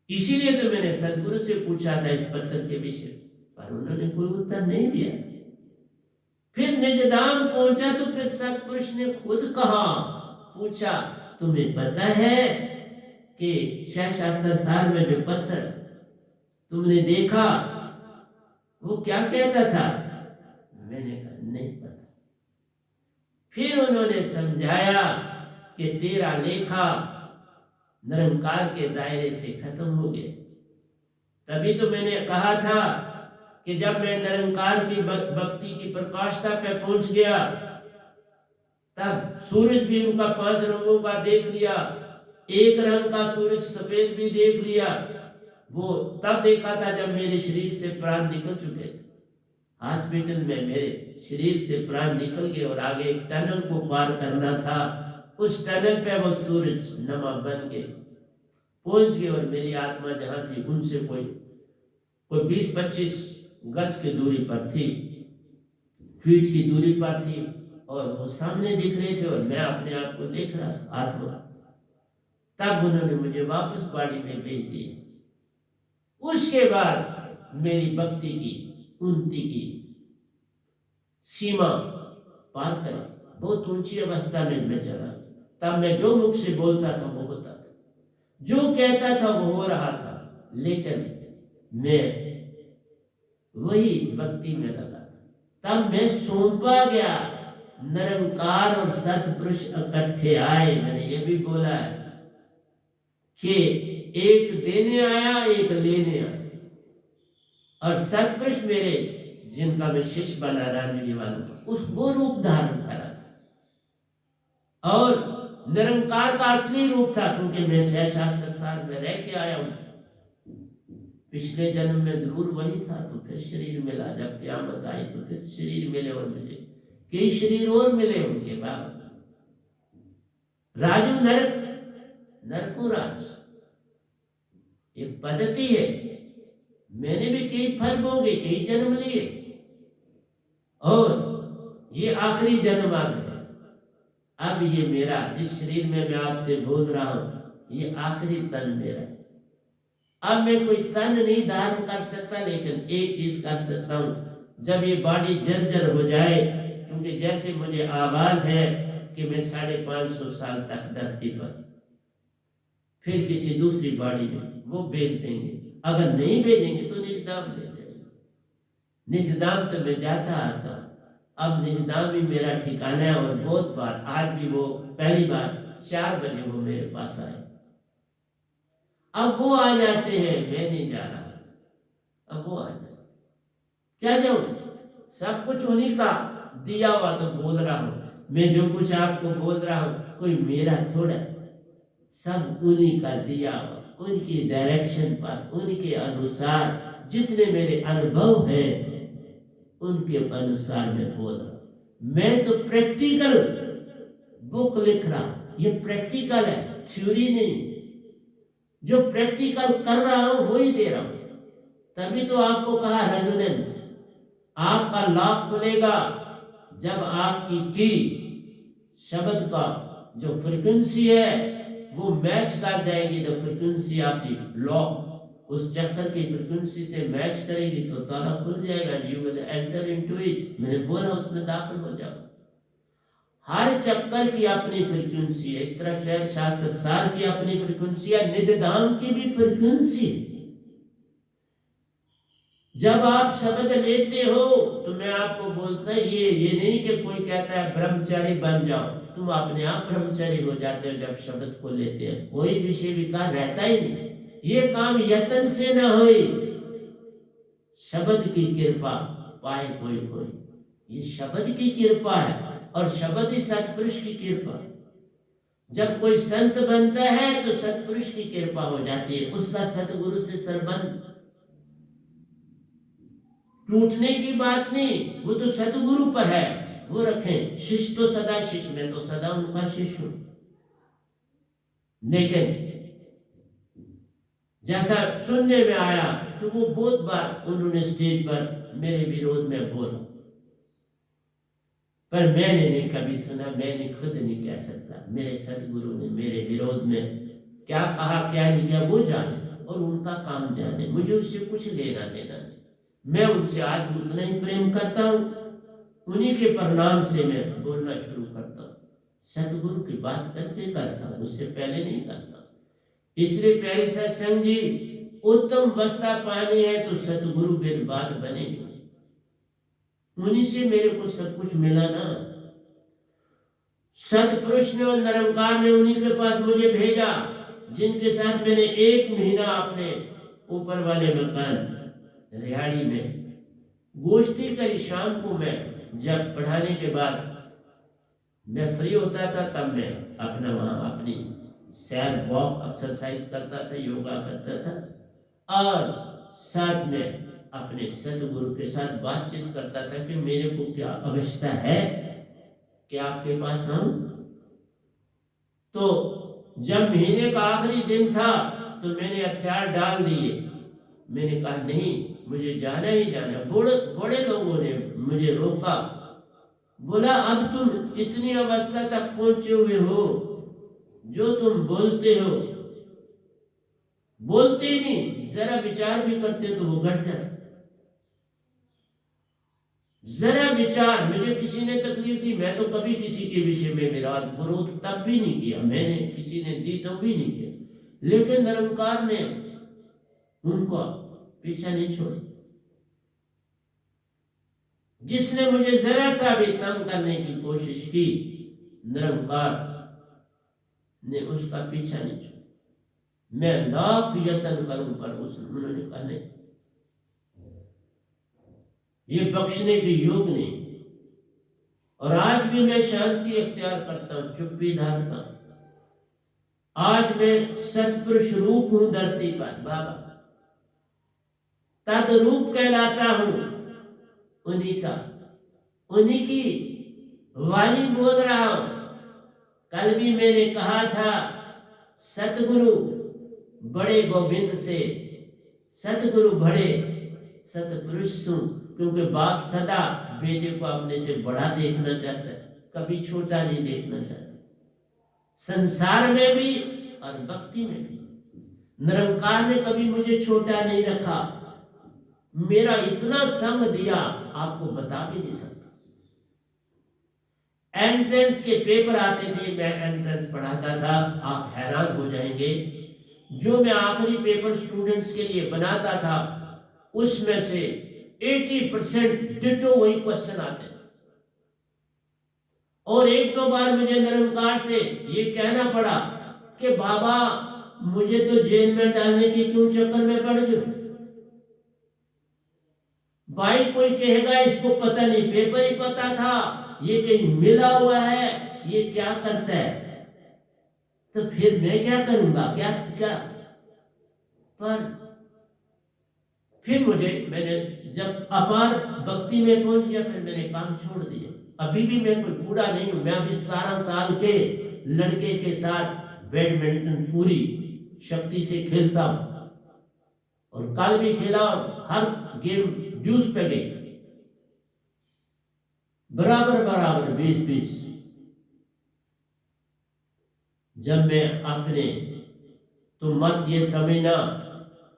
इसीलिए तो मैंने सतगुरु से पूछा था इस पत्थर के विषय, पर उन्होंने कोई उत्तर नहीं दिया। फिर निज धाम पहुंचा तो फिर सतपुरुष ने खुद कहा, पूछा, तुम्हें पता है कि शास्त्र सार में जो पत्थर तुमने देखा वो क्या कहता था? मैंने कहा नहीं पता। फिर उन्होंने समझाया कि तेरा लेखा निरंकार के दायरे से खत्म हो गया। तभी तो मैंने कहा था कि जब मैं निरंकार की भक्ति की प्रकाष्ठा पे पहुंच गया तब सूरज भी उनका 5 रंगों का देख लिया, एक रंग का सूरज सफेद भी देख लिया। वो तब देखा था जब मेरे शरीर से प्राण निकल चुके थे। हॉस्पिटल में मेरे शरीर से प्राण निकल गए और आगे एक टनल को पार करना था। उस टनल पे वो सूरज नमा बन के पहुंच गए और मेरी आत्मा जहां थी उनसे कोई 20-25 गज की दूरी पर थी, फीट की दूरी पर थी, और वो सामने दिख रहे थे और मैं अपने आप को देख रहा था, आत्मा। तब उन्होंने मुझे वापस बॉडी में भेज दिया। उसके बाद मेरी भक्ति की उन्नति की सीमा पार कर बहुत ऊंची अवस्था में मैं चला। तब मैं जो मुख से बोलता था वो होता था, जो कहता था वो हो रहा था, लेकिन मैं वही भक्ति में लगा था। तब मैं सौंपा गया, निरंकार और सतपुरुष इकट्ठे आए। मैंने ये भी बोला है कि एक देने आया एक लेने आया, और सतपुरुष मेरे जिनका मैं शिष्य बना रहने वाला उस वो रूप धारण करा था, और निरंकार का असली रूप था, क्योंकि मैं शास्त्र सार में रह के आया हूं। पिछले जन्म में जरूर वही था, तो फिर शरीर मिला, जब क़यामत आई तो फिर शरीर मिले और मुझे कई शरीर और मिले उनके बाद। राजू नरको राज एक पद्धति है। मैंने भी कई फल भोगे, कई जन्म लिए, और ये आखिरी जन्म आ गया। अब ये मेरा जिस शरीर में मैं आपसे बोल रहा हूं ये आखिरी तन मेरा है। अब मैं कोई तन नहीं धारण कर सकता, लेकिन एक चीज कर सकता हूं, जब ये बॉडी जर्जर हो जाए, क्योंकि जैसे मुझे आवाज है कि मैं 550 साल तक धरती पर, फिर किसी दूसरी बॉडी में वो भेज देंगे। अगर नहीं भेजेंगे तो निजधाम ले जाएंगे। निजधाम तो मैं जाता आता, अब निजधाम भी मेरा ठिकाना है। और बहुत बार, आज भी वो पहली बार 4 बजे वो मेरे पास आए। अब वो आ जाते हैं, मैं नहीं जा रहा, अब वो आ जाते। क्या जाऊं, सब कुछ उन्हीं का दिया हुआ तो बोल रहा हूं। मैं जो कुछ आपको बोल रहा हूं कोई मेरा थोड़ा, सब उन्हीं का दिया हुआ, उनकी डायरेक्शन पर, उनके अनुसार जितने मेरे अनुभव हैं उनके अनुसार मैं बोल रहा हूं। मैं तो प्रैक्टिकल बुक लिख रहा हूं, ये प्रैक्टिकल है, थ्योरी नहीं। जो प्रैक्टिकल कर रहा हूं वही दे रहा हूं। तभी तो आपको कहा रेजोनेंस, आपका लाभ खुलेगा जब आपकी की शब्द का जो फ्रीक्वेंसी है वो मैच कर जाएगी। The frequency of the law, उस चक्कर की फ्रीक्वेंसी से मैच करेगी तो ताला खुल जाएगा, you will enter into it. मैंने बोला उसमें दाखिल हो जाओ। हर चक्कर की अपनी फ्रीक्वेंसी है, इस तरह शास्त्र सार की अपनी फ्रीक्वेंसी है, निजधाम की भी फ्रीक्वेंसी। जब आप शब्द लेते हो तो मैं आपको बोलता है ये नहीं कि कोई कहता है ब्रह्मचारी बन जाओ, तुम अपने आप ब्रह्मचारी हो जाते हो जब शब्द को लेते हैं। कोई विषय विकार रहता ही नहीं। ये काम यत्न से न होए, शब्द की कृपा पाए कोई कोई। ये शब्द की कृपा है और शब्द ही सतपुरुष की कृपा। जब कोई संत बनता है तो सतपुरुष की कृपा हो जाती है, उसका सतगुरु से संबंध टूटने की बात नहीं, वो तो सतगुरु पर है, वो रखें। शिष्य तो सदा शिष्य, मैं तो सदा उनका शिष्य हूं। लेकिन जैसा सुनने में आया कि वो बहुत बार उन्होंने स्टेज पर मेरे विरोध में बोला, पर मैंने नहीं कभी सुना, मैंने खुद नहीं कह सकता। मेरे सतगुरु ने मेरे विरोध में क्या कहा क्या नहीं किया वो जाने, और उनका काम जाने, मुझे उससे कुछ लेना देना नहीं। मैं उनसे आज उतना ही प्रेम करता हूँ, उन्हीं के परिणाम से मैं बोलना शुरू करता हूँ। सतगुरु की बात करके करता हूँ, उससे पहले नहीं करता। इसलिए प्यारे सत्संग जी, उत्तम अवस्था पानी है तो सतगुरु बिन बात बनेगी, उन्हीं से मेरे को सब कुछ मिला ना। सतपुरुष ने और निरंकार ने उन्हीं के पास मुझे भेजा, जिनके साथ मैंने 1 महीना अपने ऊपर वाले मकान रिहाड़ी में गोष्ठी करी। शाम को मैं जब पढ़ाने के बाद मैं फ्री होता था, तब मैं अपना वहाँ अपनी सैर वॉक एक्सरसाइज करता था, योगा करता था, और साथ में अपने सतगुरु के साथ बातचीत करता था कि मेरे को क्या आवश्यकता है कि आपके पास आऊं। तो जब महीने का आखिरी दिन था तो मैंने हथियार डाल दिए, मैंने कहा नहीं, मुझे जाना ही जाना। बड़े लोगों ने मुझे रोका, बोला अब तुम इतनी अवस्था तक पहुंचे हुए हो, जो तुम बोलते हो, बोलते ही नहीं, जरा विचार भी करते तो वो घट जाए। जरा विचार, मुझे किसी ने तकलीफ दी, मैं तो कभी किसी के विषय में विरोध तब भी नहीं किया, मैंने किसी ने दी तो भी नहीं किया, लेकिन निरंकार ने उनको पीछा नहीं छोड़ा। जिसने मुझे जरा सा भी तंग करने की कोशिश की, निरंकार ने उसका पीछा नहीं छोड़ा। मैं लाख यत्न करूं पर उन्होंने कहा नहीं, ये बख्शने के योग नहीं। और आज भी मैं शांति अख्तियार करता हूं, चुप्पी धारता हूं। आज मैं सतपुरुष रूप हूं धरती पर, बाबा तद रूप कहलाता हूं उन्हीं का, उन्हीं की वाणी बोल रहा हूं। कल भी मैंने कहा था, सतगुरु बड़े गोविंद से, सतगुरु बड़े सतपुरुष सुन, क्योंकि बाप सदा बेटे को अपने से बड़ा देखना चाहता है, कभी छोटा नहीं देखना चाहता, संसार में भी और भक्ति में भी। निरंकार ने कभी मुझे छोटा नहीं रखा, मेरा इतना संग दिया आपको बता भी नहीं सकता। एंट्रेंस के पेपर आते थे, मैं एंट्रेंस पढ़ाता था, आप हैरान हो जाएंगे। जो मैं आखिरी पेपर स्टूडेंट्स के लिए बनाता था, उसमें से 80% डिटो वही क्वेश्चन आते थे। और 1-2 बार मुझे निरंकार से ये कहना पड़ा कि बाबा मुझे तो जेल में डालने के क्यों चक्कर में पड़ जाऊं। भाई कोई कहेगा इसको पता नहीं, पेपर ही पता था, ये कहीं मिला हुआ है, ये क्या करता है, तो फिर मैं क्या करूंगा, क्या। पर फिर मैंने जब अपार भक्ति में पहुंच गया, फिर मैंने काम छोड़ दिया। अभी भी मैं कोई बूढ़ा नहीं हूं, मैं अभी 17 साल के लड़के के साथ बैडमिंटन पूरी शक्ति से खेलता हूं, और कल भी खेला, और हर गेम ड्यूस पे गई, बराबर 20-20। जब मैं अपने, तो मत ये समझना,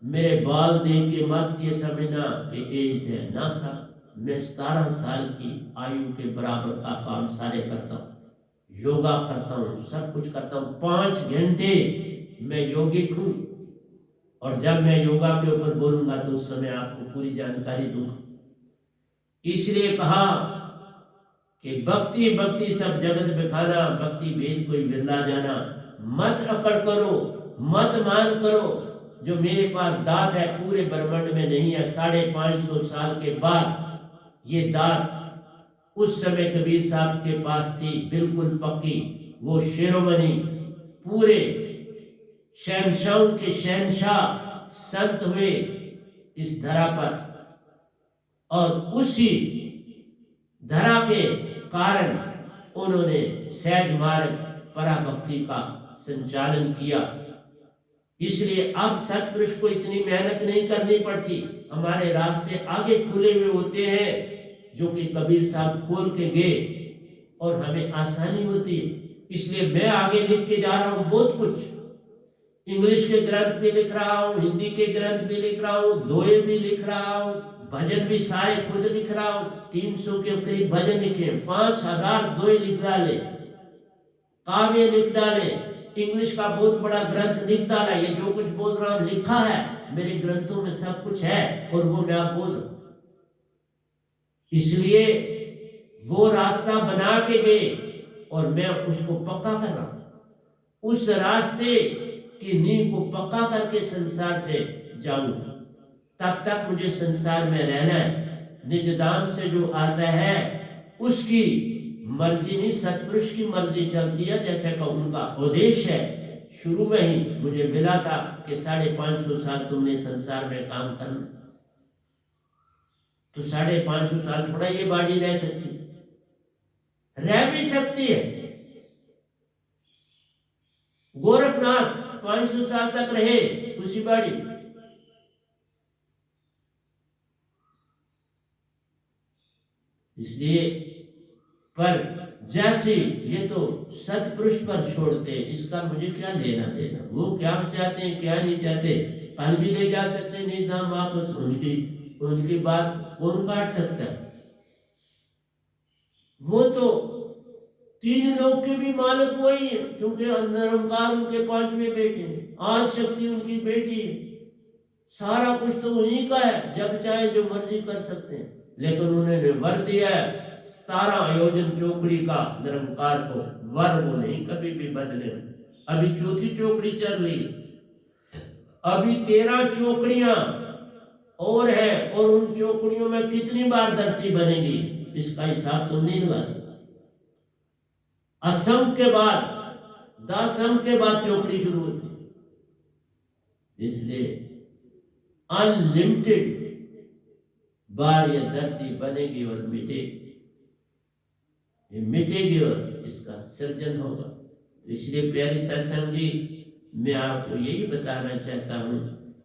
मेरे बाल देख के मत ये समझना कि एज है ना साहब, मैं 17 साल की आयु के बराबर का काम सारे करता हूँ, योगा करता हूँ, सब कुछ करता हूँ, 5 घंटे मैं यौगिक हूँ। और जब मैं योगा के ऊपर बोलूंगा तो उस समय आपको पूरी जानकारी दूंगा। इसलिए कहा कि भक्ति भक्ति सब जगत बिखाना, भक्ति भेद कोई बिरला जाना। मत अकड़ करो, मत मान करो, जो मेरे पास दात है पूरे ब्रह्मांड में नहीं है। 550 साल के बाद ये दात उस समय कबीर साहब के पास थी, बिल्कुल पक्की, वो शिरोमणि पूरे शहंशाहों के शहंशाह संत हुए इस धरा पर, और उसी धरा के कारण उन्होंने सहज मार्ग पराभक्ति का संचालन किया। इसलिए अब सत्पुरुष को इतनी मेहनत नहीं करनी पड़ती, हमारे रास्ते आगे खुले हुए होते हैं जो कि कबीर साहब खोल के गए और हमें आसानी होती है। इसलिए मैं आगे लिख के जा रहा हूँ बहुत कुछ, इंग्लिश के ग्रंथ भी लिख रहा हूँ, हिंदी के ग्रंथ भी लिख रहा हूँ, दोहे भी लिख रहा हूँ, भजन भी सारे खुद लिख रहा हूँ। 300 के करीब भजन लिखे, 5000 दोहे लिख डाले, काव्य लिख डाले, इंग्लिश का बहुत बड़ा ग्रंथ लिख डाला। ये जो कुछ बोल रहा हूँ लिखा है, मेरे ग्रंथों में सब कुछ है और वो मैं आप बोल रहा हूं। इसलिए वो रास्ता बना के गए और मैं उसको पक्का कर रहा हूं। उस रास्ते की नींव को पक्का करके संसार से जाऊंगा। तब तक मुझे संसार में रहना है। निज धाम से जो आता है उसकी मर्जी नहीं, सत्पुरुष की मर्जी चलती है, जैसे का उनका उद्देश्य है। शुरू में ही मुझे मिला था कि 550 साल तुमने संसार में काम करना, तो 550 साल थोड़ा ये बाड़ी रह सकती, रह भी सकती है। गोरखनाथ 500 साल तक रहे उसी बाड़ी। इसलिए पर जैसे ये तो सतपुरुष पर छोड़ते, इसका मुझे क्या लेना देना, वो क्या चाहते हैं क्या नहीं चाहते, कल भी ले जा सकते नहीं धाम वापस, उनकी बात कौन काट सकता है। वो तो 3 लोग के भी मालिक वही है, क्योंकि निरंकार उनके 5वें बेटे हैं, आज शक्ति उनकी बेटी है, सारा कुछ तो उन्हीं का है, जब चाहे जो मर्जी कर सकते हैं। लेकिन उन्होंने वर दिया है 17 आयोजन चौकड़ी का निरंकार को, वर वो नहीं कभी भी बदले। अभी 4थी चौकड़ी चल रही, अभी 13 चौकड़ियां और है, और उन चौकड़ियों में कितनी बार धरती बनेगी इसका हिसाब तुम नहीं लगा सकते। असम के बाद, दसम के बाद चौकड़ी शुरू होती, इसलिए अनलिमिटेड बार यह धरती बनेगी और मिटेगी, ये मिटेगी और इसका सृजन होगा। इसलिए प्यारी सत्संग जी, मैं आपको यही बताना चाहता हूं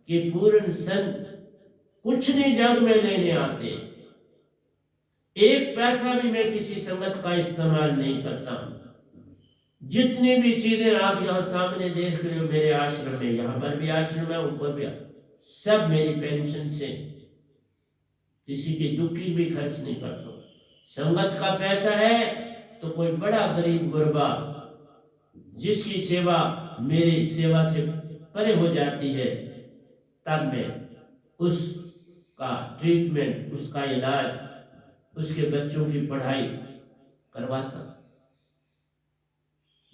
कि पूर्ण संत कुछ नहीं जग में लेने आते, एक पैसा भी मैं किसी संगत का इस्तेमाल नहीं करता हूं। जितनी भी चीजें आप यहाँ सामने देख रहे हो मेरे आश्रम में, यहाँ पर भी आश्रम है, ऊपर भी, सब मेरी पेंशन से, किसी की दुख की भी खर्च नहीं करता। संगत का पैसा है तो कोई बड़ा गरीब गुरबा जिसकी सेवा मेरी सेवा से परे हो जाती है, तब मैं उसका ट्रीटमेंट, उसका इलाज, उसके बच्चों की पढ़ाई करवाता।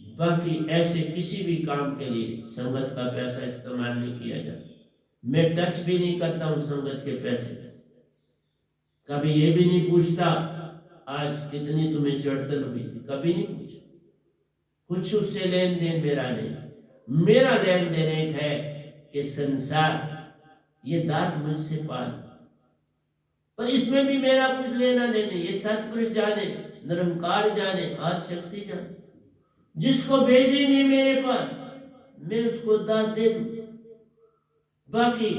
बाकी ऐसे किसी भी काम के लिए संगत का पैसा इस्तेमाल नहीं किया जाता। मैं टच भी नहीं करता हूं संगत के पैसे। कभी ये भी नहीं पूछता आज कितनी तुम्हें चढ़तल हुई थी, कभी नहीं पूछा। कुछ उससे लेन देन मेरा नहीं। मेरा लेन देन एक है कि संसार ये दात मुझसे पाल, पर इसमें भी मेरा कुछ लेना देना। ये सतपुरुष जाने, निरंकार जाने, आज शक्ति जाने, जिसको भेजी नहीं मेरे पास मैं उसको दात दे दूं। बाकी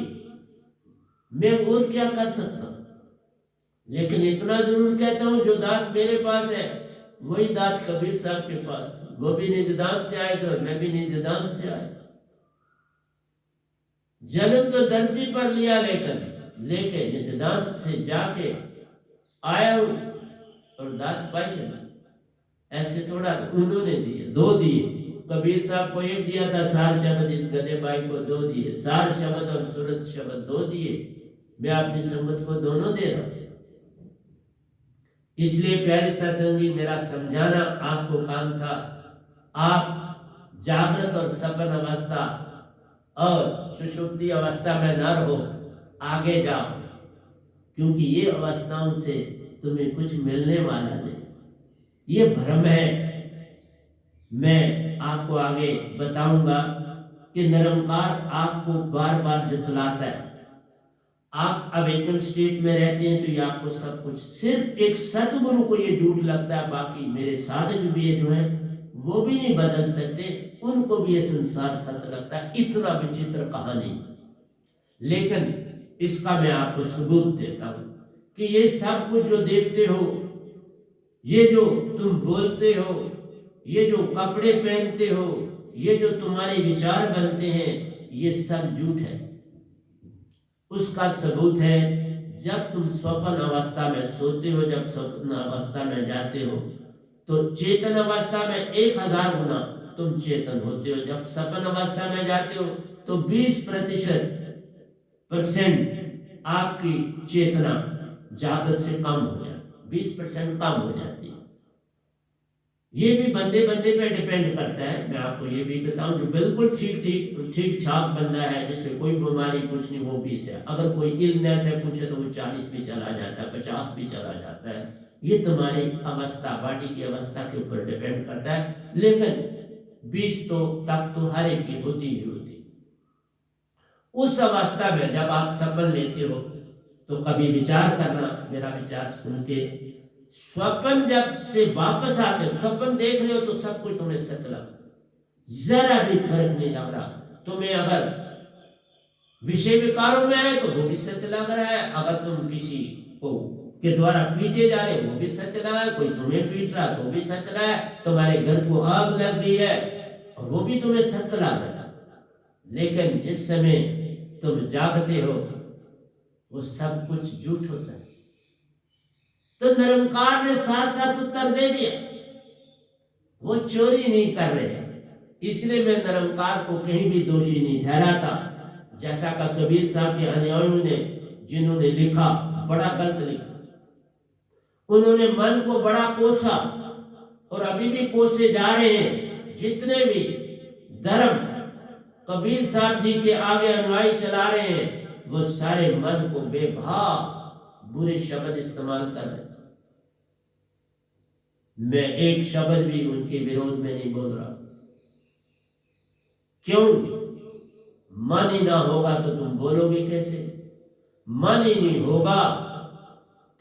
मैं और क्या कर सकता हूं। लेकिन इतना जरूर कहता हूं, जो दात मेरे पास है वही दात कबीर साहब के पास थी। वो भी निजदाम से आए थे और मैं भी निजदाम से आया। जन्म तो धरती पर लिया, लेके निजदाम से जाके आया हूं और दात पाई है। ऐसे थोड़ा उन्होंने दिए, 2 दिए। कबीर साहब को 1 दिया था सार शब्द, इस गधे भाई को 2 दिए, सार शब्द और सूरत शब्द 2 दिए। मैं अपनी संगत को दोनों दे रहा हूं। इसलिए प्यारे सत्संगी, मेरा समझाना आपको काम था। आप जागृत और सपन अवस्था और सुषुप्ति अवस्था में न रहो, आगे जाओ, क्योंकि ये अवस्थाओं से तुम्हें कुछ मिलने वाला नहीं, ये भ्रम है। मैं आपको आगे बताऊंगा कि निरंकार आपको बार बार जतलाता है। आप अवेकन स्टेट में रहते हैं तो ये आपको सब कुछ, सिर्फ एक सतगुरु को ये झूठ लगता है, बाकी मेरे साधक भी ये जो है वो भी नहीं बदल सकते, उनको भी ये संसार सत्य लगता है। इतना विचित्र कहानी, लेकिन इसका मैं आपको सबूत देता हूं कि ये सब कुछ जो देखते हो, ये जो तुम बोलते हो, ये जो कपड़े पहनते हो, ये जो तुम्हारे विचार बनते हैं, ये सब झूठ है। उसका सबूत है जब तुम स्वप्न अवस्था में सोते हो, जब स्वप्न अवस्था में जाते हो तो चेतन अवस्था में 1000 गुना तुम चेतन होते हो। जब स्वप्न अवस्था में जाते हो तो 20% आपकी चेतना जागृत से कम हो जाती, 20% कम हो जाती है। ये भी बंदे बंदे पे डिपेंड करता है। मैं आपको ये भी बताऊं, जो बिल्कुल ठीक ठाक बंदा है, जिससे कोई बीमारी कुछ नहीं, वो 20 है। अगर कोई इलनेस है पूछे तो वो 40 भी चला जाता है, 50 भी चला जाता है। ये तुम्हारी अवस्था, बॉडी की अवस्था के ऊपर डिपेंड करता है, लेकिन 20 तक तो हर एक की होती ही होती। उस अवस्था में जब आप सपन लेते हो तो कभी विचार करना, मेरा विचार सुन के, स्वप्न जब से वापस आते हो, स्वप्न देख रहे हो तो सब कुछ तुम्हें सच लग, जरा भी फर्क नहीं लग रहा। तुम्हें अगर विषय विकारों में है तो वो भी सच लग रहा है, अगर तुम किसी को के द्वारा पीटे जा रहे हो वो भी सच लग रहा है, कोई तुम्हें पीट रहा तो भी सच लग रहा है, तुम्हारे घर को आग लग गई है और वो भी तुम्हें सच लग रहा है। लेकिन जिस समय तुम जागते हो वो सब कुछ झूठ होता है। तो निरंकार ने साथ साथ उत्तर दे दिया, वो चोरी नहीं कर रहे, इसलिए मैं निरंकार को कहीं भी दोषी नहीं ठहराता। जैसा का कबीर साहब के अनुयायियों ने, जिन्होंने लिखा, बड़ा गलत लिखा, उन्होंने मन को बड़ा कोसा और अभी भी कोसे जा रहे हैं। जितने भी धर्म कबीर साहब जी के आगे अनुयायी चला रहे हैं, वो सारे मन को बेभाव बुरे शब्द इस्तेमाल कर रहे हैं। मैं एक शब्द भी उनके विरोध में नहीं बोल रहा। क्यों? मन ही ना होगा तो तुम बोलोगे कैसे? मन ही नहीं होगा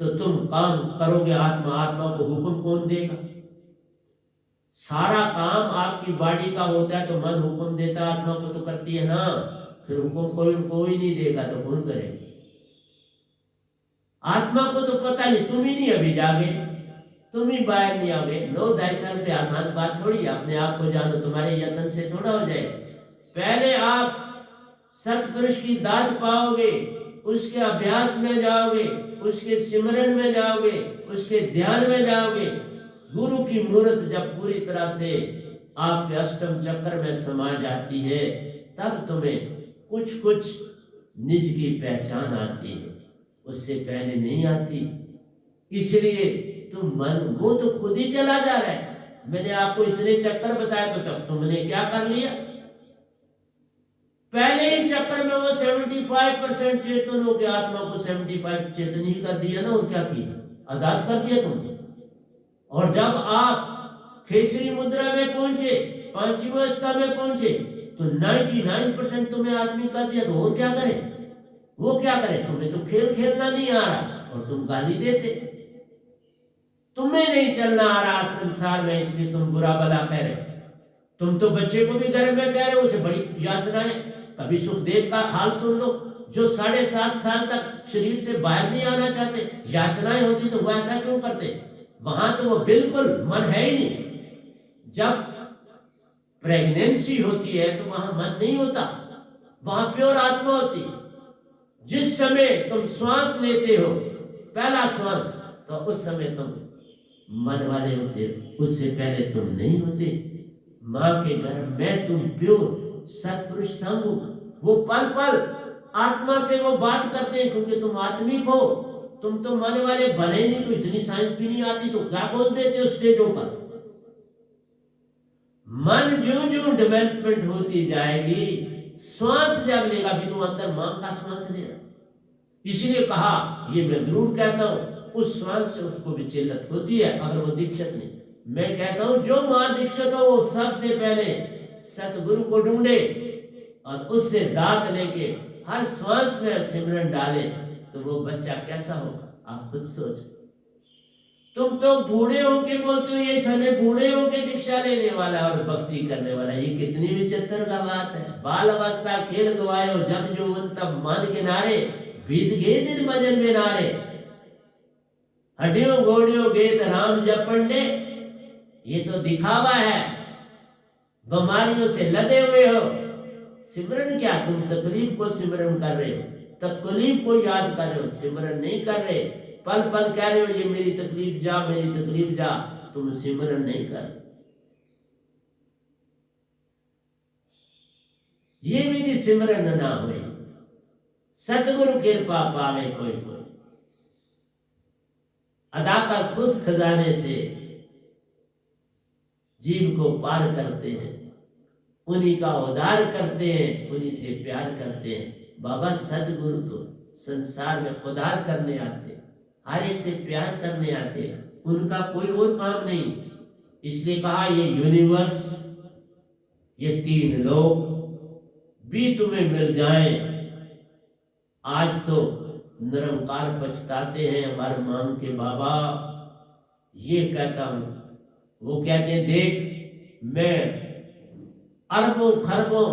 तो तुम काम करोगे, आत्मा को हुक्म कौन देगा? सारा काम आपकी बॉडी का होता है तो मन हुक्म देता, आत्मा को तो करती है ना। फिर हुक्म कोई नहीं देगा तो कौन करेगा? आत्मा को तो पता नहीं, तुम ही नहीं अभी जागे, तुम ही बाहर नहीं आओगे। 9-2.5 साल पे आसान बात थोड़ी, अपने आप को जानो, तुम्हारे यत्न से थोड़ा हो जाएगा। पहले आप सतपुरुष की दाद पाओगे, उसके अभ्यास में जाओगे, उसके सिमरन में जाओगे, उसके ध्यान में जाओगे। गुरु की मूर्त जब पूरी तरह से आपके अष्टम चक्र में समा जाती है, तब तुम्हें कुछ कुछ निज की पहचान आती है, उससे पहले नहीं आती। इसलिए तुम मन, वो तो खुद ही चला जा रहा है। मैंने आपको इतने चक्कर बताए तो तब तुमने क्या कर लिया? पहले ही चक्कर में वो 75% चेतन हो के आत्मा को 75 चेतन ही कर दिया ना, और क्या किया? आजाद कर दिया तुमने। और जब आप खेचरी मुद्रा में पहुंचे, पांचवी अवस्था में पहुंचे, तो 99% तुम्हें आदमी कर दिया, तो वो क्या करे? वो क्या करे? तुम्हें तो खेल खेलना नहीं आ रहा और तुम गाली देते। तुम्हें नहीं चलना आ रहा संसार में, इसलिए तुम बुरा भला कह रहे। तुम तो बच्चे को भी घर में कह रहे हो, उसे बड़ी याचनाएं। कभी सुखदेव का हाल सुन लो, जो 7.5 साल तक शरीर से बाहर नहीं आना चाहते, याचनाएं होती तो वो ऐसा क्यों करते? वहां तो वो बिल्कुल मन है ही नहीं। जब प्रेगनेंसी होती है तो वहां मन नहीं होता, वहां प्योर आत्मा होती। जिस समय तुम श्वास लेते हो, पहला श्वास, तो उस समय तुम मन वाले होते हो, उससे पहले तुम नहीं होते। मां के गर्भ में तुम प्योर सत्पुरुष संग, वो पल पल आत्मा से वो बात करते हैं, क्योंकि तुम आत्मिक हो। तुम तो मन वाले बने नहीं, तो इतनी साइंस भी नहीं आती, तो क्या बोल देते हो स्टेजों पर? मन ज्यों ज्यों डेवलपमेंट होती जाएगी, श्वास जब लेगा भी तो अंदर मां का श्वास लेगा। इसीलिए कहा, ये मैं जरूर कहता हूं, उस श्वास से उसको विचलित होती है, अगर वो दीक्षित नहीं। मैं कहता हूं जो महादीक्षित हो वो सबसे पहले सतगुरु को ढूंढे और उससे दात लेके हर श्वास में सिमरन डाले, तो वो बच्चा कैसा होगा आप खुद सोचो। तुम तो बूढ़े होके बोलते हो ये समय बूढ़े होके दीक्षा लेने वाला और भक्ति करने वाला, ये कितनी विचित्र का बात है। बाल अवस्था खेल गवायो, जब यौवन तब मन के नारे, बीत गए दिन भजन में नारे, हड्डियों घोड़ियों गेत राम जपन दे। ये तो दिखावा है, बीमारियों से लदे हुए हो। सिमरन क्या, तुम तकलीफ को सिमरन कर रहे हो, तकलीफ को याद कर रहे हो, सिमरन नहीं कर रहे। पल पल कह रहे हो ये मेरी तकलीफ जा, मेरी तकलीफ जा, तुम सिमरन नहीं कर। ये विधि सिमरन ना हुई, सतगुरु कृपा पावे कोई कोई। अदा कर खुद खजाने से जीव को पार करते हैं, उन्हीं का उद्धार करते हैं, उन्हीं से प्यार करते हैं। बाबा सतगुरु तो संसार में उद्धार करने आते, हर एक से प्यार करने आते, उनका कोई और काम नहीं। इसलिए कहा ये यूनिवर्स, ये तीन लोग भी तुम्हें मिल जाएं। आज तो निरंकार पछताते हैं हमारे मांग के बाबा। ये कहता हूं, वो कहते हैं देख मैं अरबों खरबों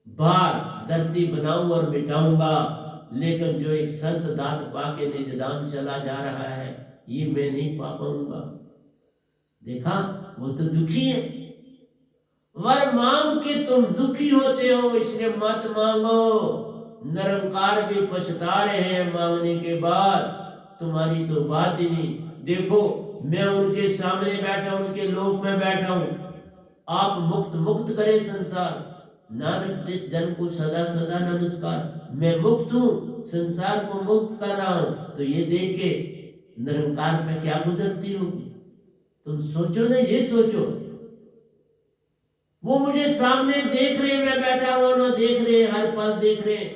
बार धरती बनाऊं और मिटाऊंगा, लेकिन जो एक संत दात पाके निज धाम चला जा रहा है ये मैं नहीं पा पाऊंगा। देखा वो तो दुखी है। वर मांग के तुम दुखी होते हो, इसलिए मत मांगो। निरंकार भी पछता रहे हैं मांगने के बाद, तुम्हारी तो बात ही नहीं। देखो मैं उनके सामने बैठा, उनके लोक में बैठा हूं। आप मुक्त मुक्त करे संसार, नानक तिस जन को सदा सदा नमस्कार। मैं मुक्त हूं, संसार को मुक्त कर रहा हूं। तो ये देख के निरंकार पे क्या गुजरती होगी तुम सोचो ना, ये सोचो। वो मुझे सामने देख रहे, मैं बैठा हुआ ना देख रहे, हर पल देख रहे,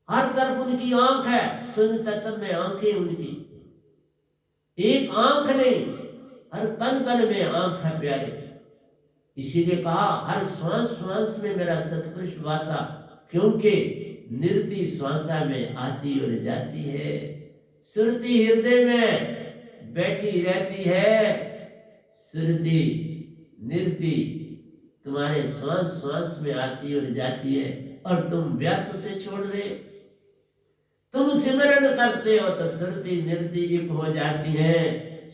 हर तरफ उनकी आंख है। सुन तत्व में आंखें उनकी, एक आंख नहीं हर कण कण में आंख है प्यारे। इसीलिए कहा हर श्वास श्वास में मेरा सतपुरुष वासा, क्योंकि निरति श्वासा में आती और जाती है, सुरति हृदय में बैठी रहती है। सुरति निरति तुम्हारे श्वास श्वास में आती और जाती है, और तुम व्यर्थ से छोड़ दे। तुम सिमरन करते हो तो सुरति निरति एक हो जाती है,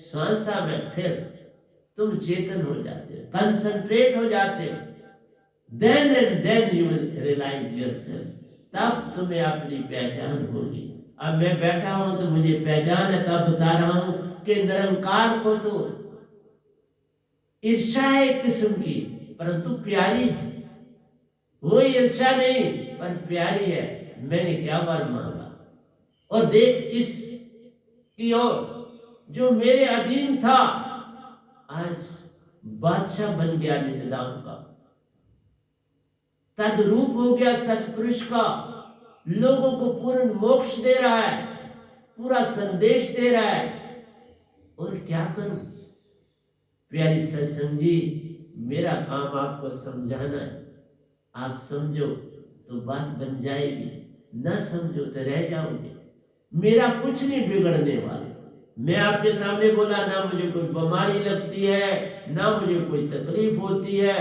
श्वासा में फिर तुम चेतन हो जाते हो, कंसंट्रेट हो जाते हो। Then and then you will realise yourself, तब तुम्हें अपनी पहचान होगी। अब मैं बैठा हूं तो मुझे पहचान है, तब बता रहा हूं कि निरंकार को तो ईर्ष्या है एक किस्म की, परंतु प्यारी है। वो ईर्ष्या नहीं पर प्यारी है। मैंने क्या वर मांगा, और देख इस की ओर जो मेरे अधीन था आज बादशाह बन गया निजधाम का, तद्रूप हो गया सतपुरुष का, लोगों को पूर्ण मोक्ष दे रहा है, पूरा संदेश दे रहा है। और क्या करूं प्यारी सत्संग जी, मेरा काम आपको समझाना है। आप समझो तो बात बन जाएगी, न समझो तो रह जाओगे। मेरा कुछ नहीं बिगड़ने वाला। मैं आपके सामने बोला ना मुझे कोई बीमारी लगती है, ना मुझे कोई तकलीफ होती है,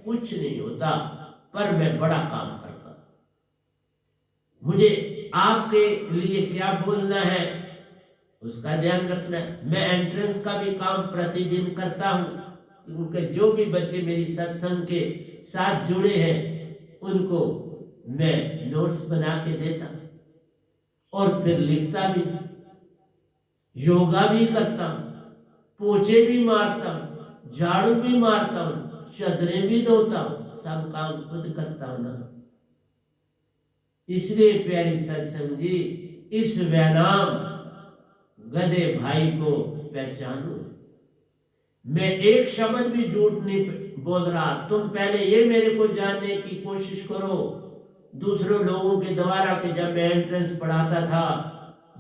कुछ नहीं होता, पर मैं बड़ा काम करता। मुझे आपके लिए क्या बोलना है उसका ध्यान रखना है। मैं एंट्रेंस का भी काम प्रतिदिन करता हूं, क्योंकि जो भी बच्चे मेरी सत्संग के साथ जुड़े हैं उनको मैं नोट्स बना के देता और फिर लिखता भी, योगा भी करता हूं, पोछे भी मारता हूं, झाड़ू भी मारता हूं, चादरें भी धोता हूं, सब काम खुद करता हूं ना। इसलिए प्यारी सत्संग जी, इस वैनाम गधे भाई को पहचानो। मैं एक शब्द भी झूठ नहीं बोल रहा। तुम पहले ये मेरे को जानने की कोशिश करो। दूसरे लोगों के द्वारा कि जब मैं एंट्रेंस पढ़ाता था,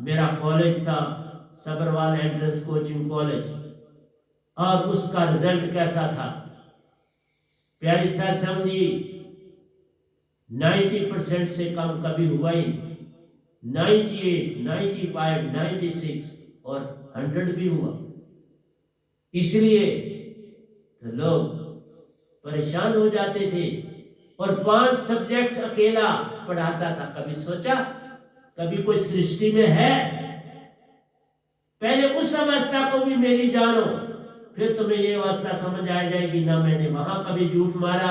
मेरा कॉलेज था सबरवाल एंट्रेंस कोचिंग कॉलेज, और उसका रिजल्ट कैसा था। प्यारी साथ समझी, 90% से कम कभी हुआ ही नहीं। 98, 95, 96 और 100 भी हुआ। इसलिए तो लोग परेशान हो जाते थे। और 5 सब्जेक्ट अकेला पढ़ाता था। कभी सोचा कभी कोई सृष्टि में है? पहले उस अवस्था को भी मेरी जानो, फिर तुम्हें ये अवस्था समझ आ जाएगी। ना मैंने वहां कभी झूठ मारा,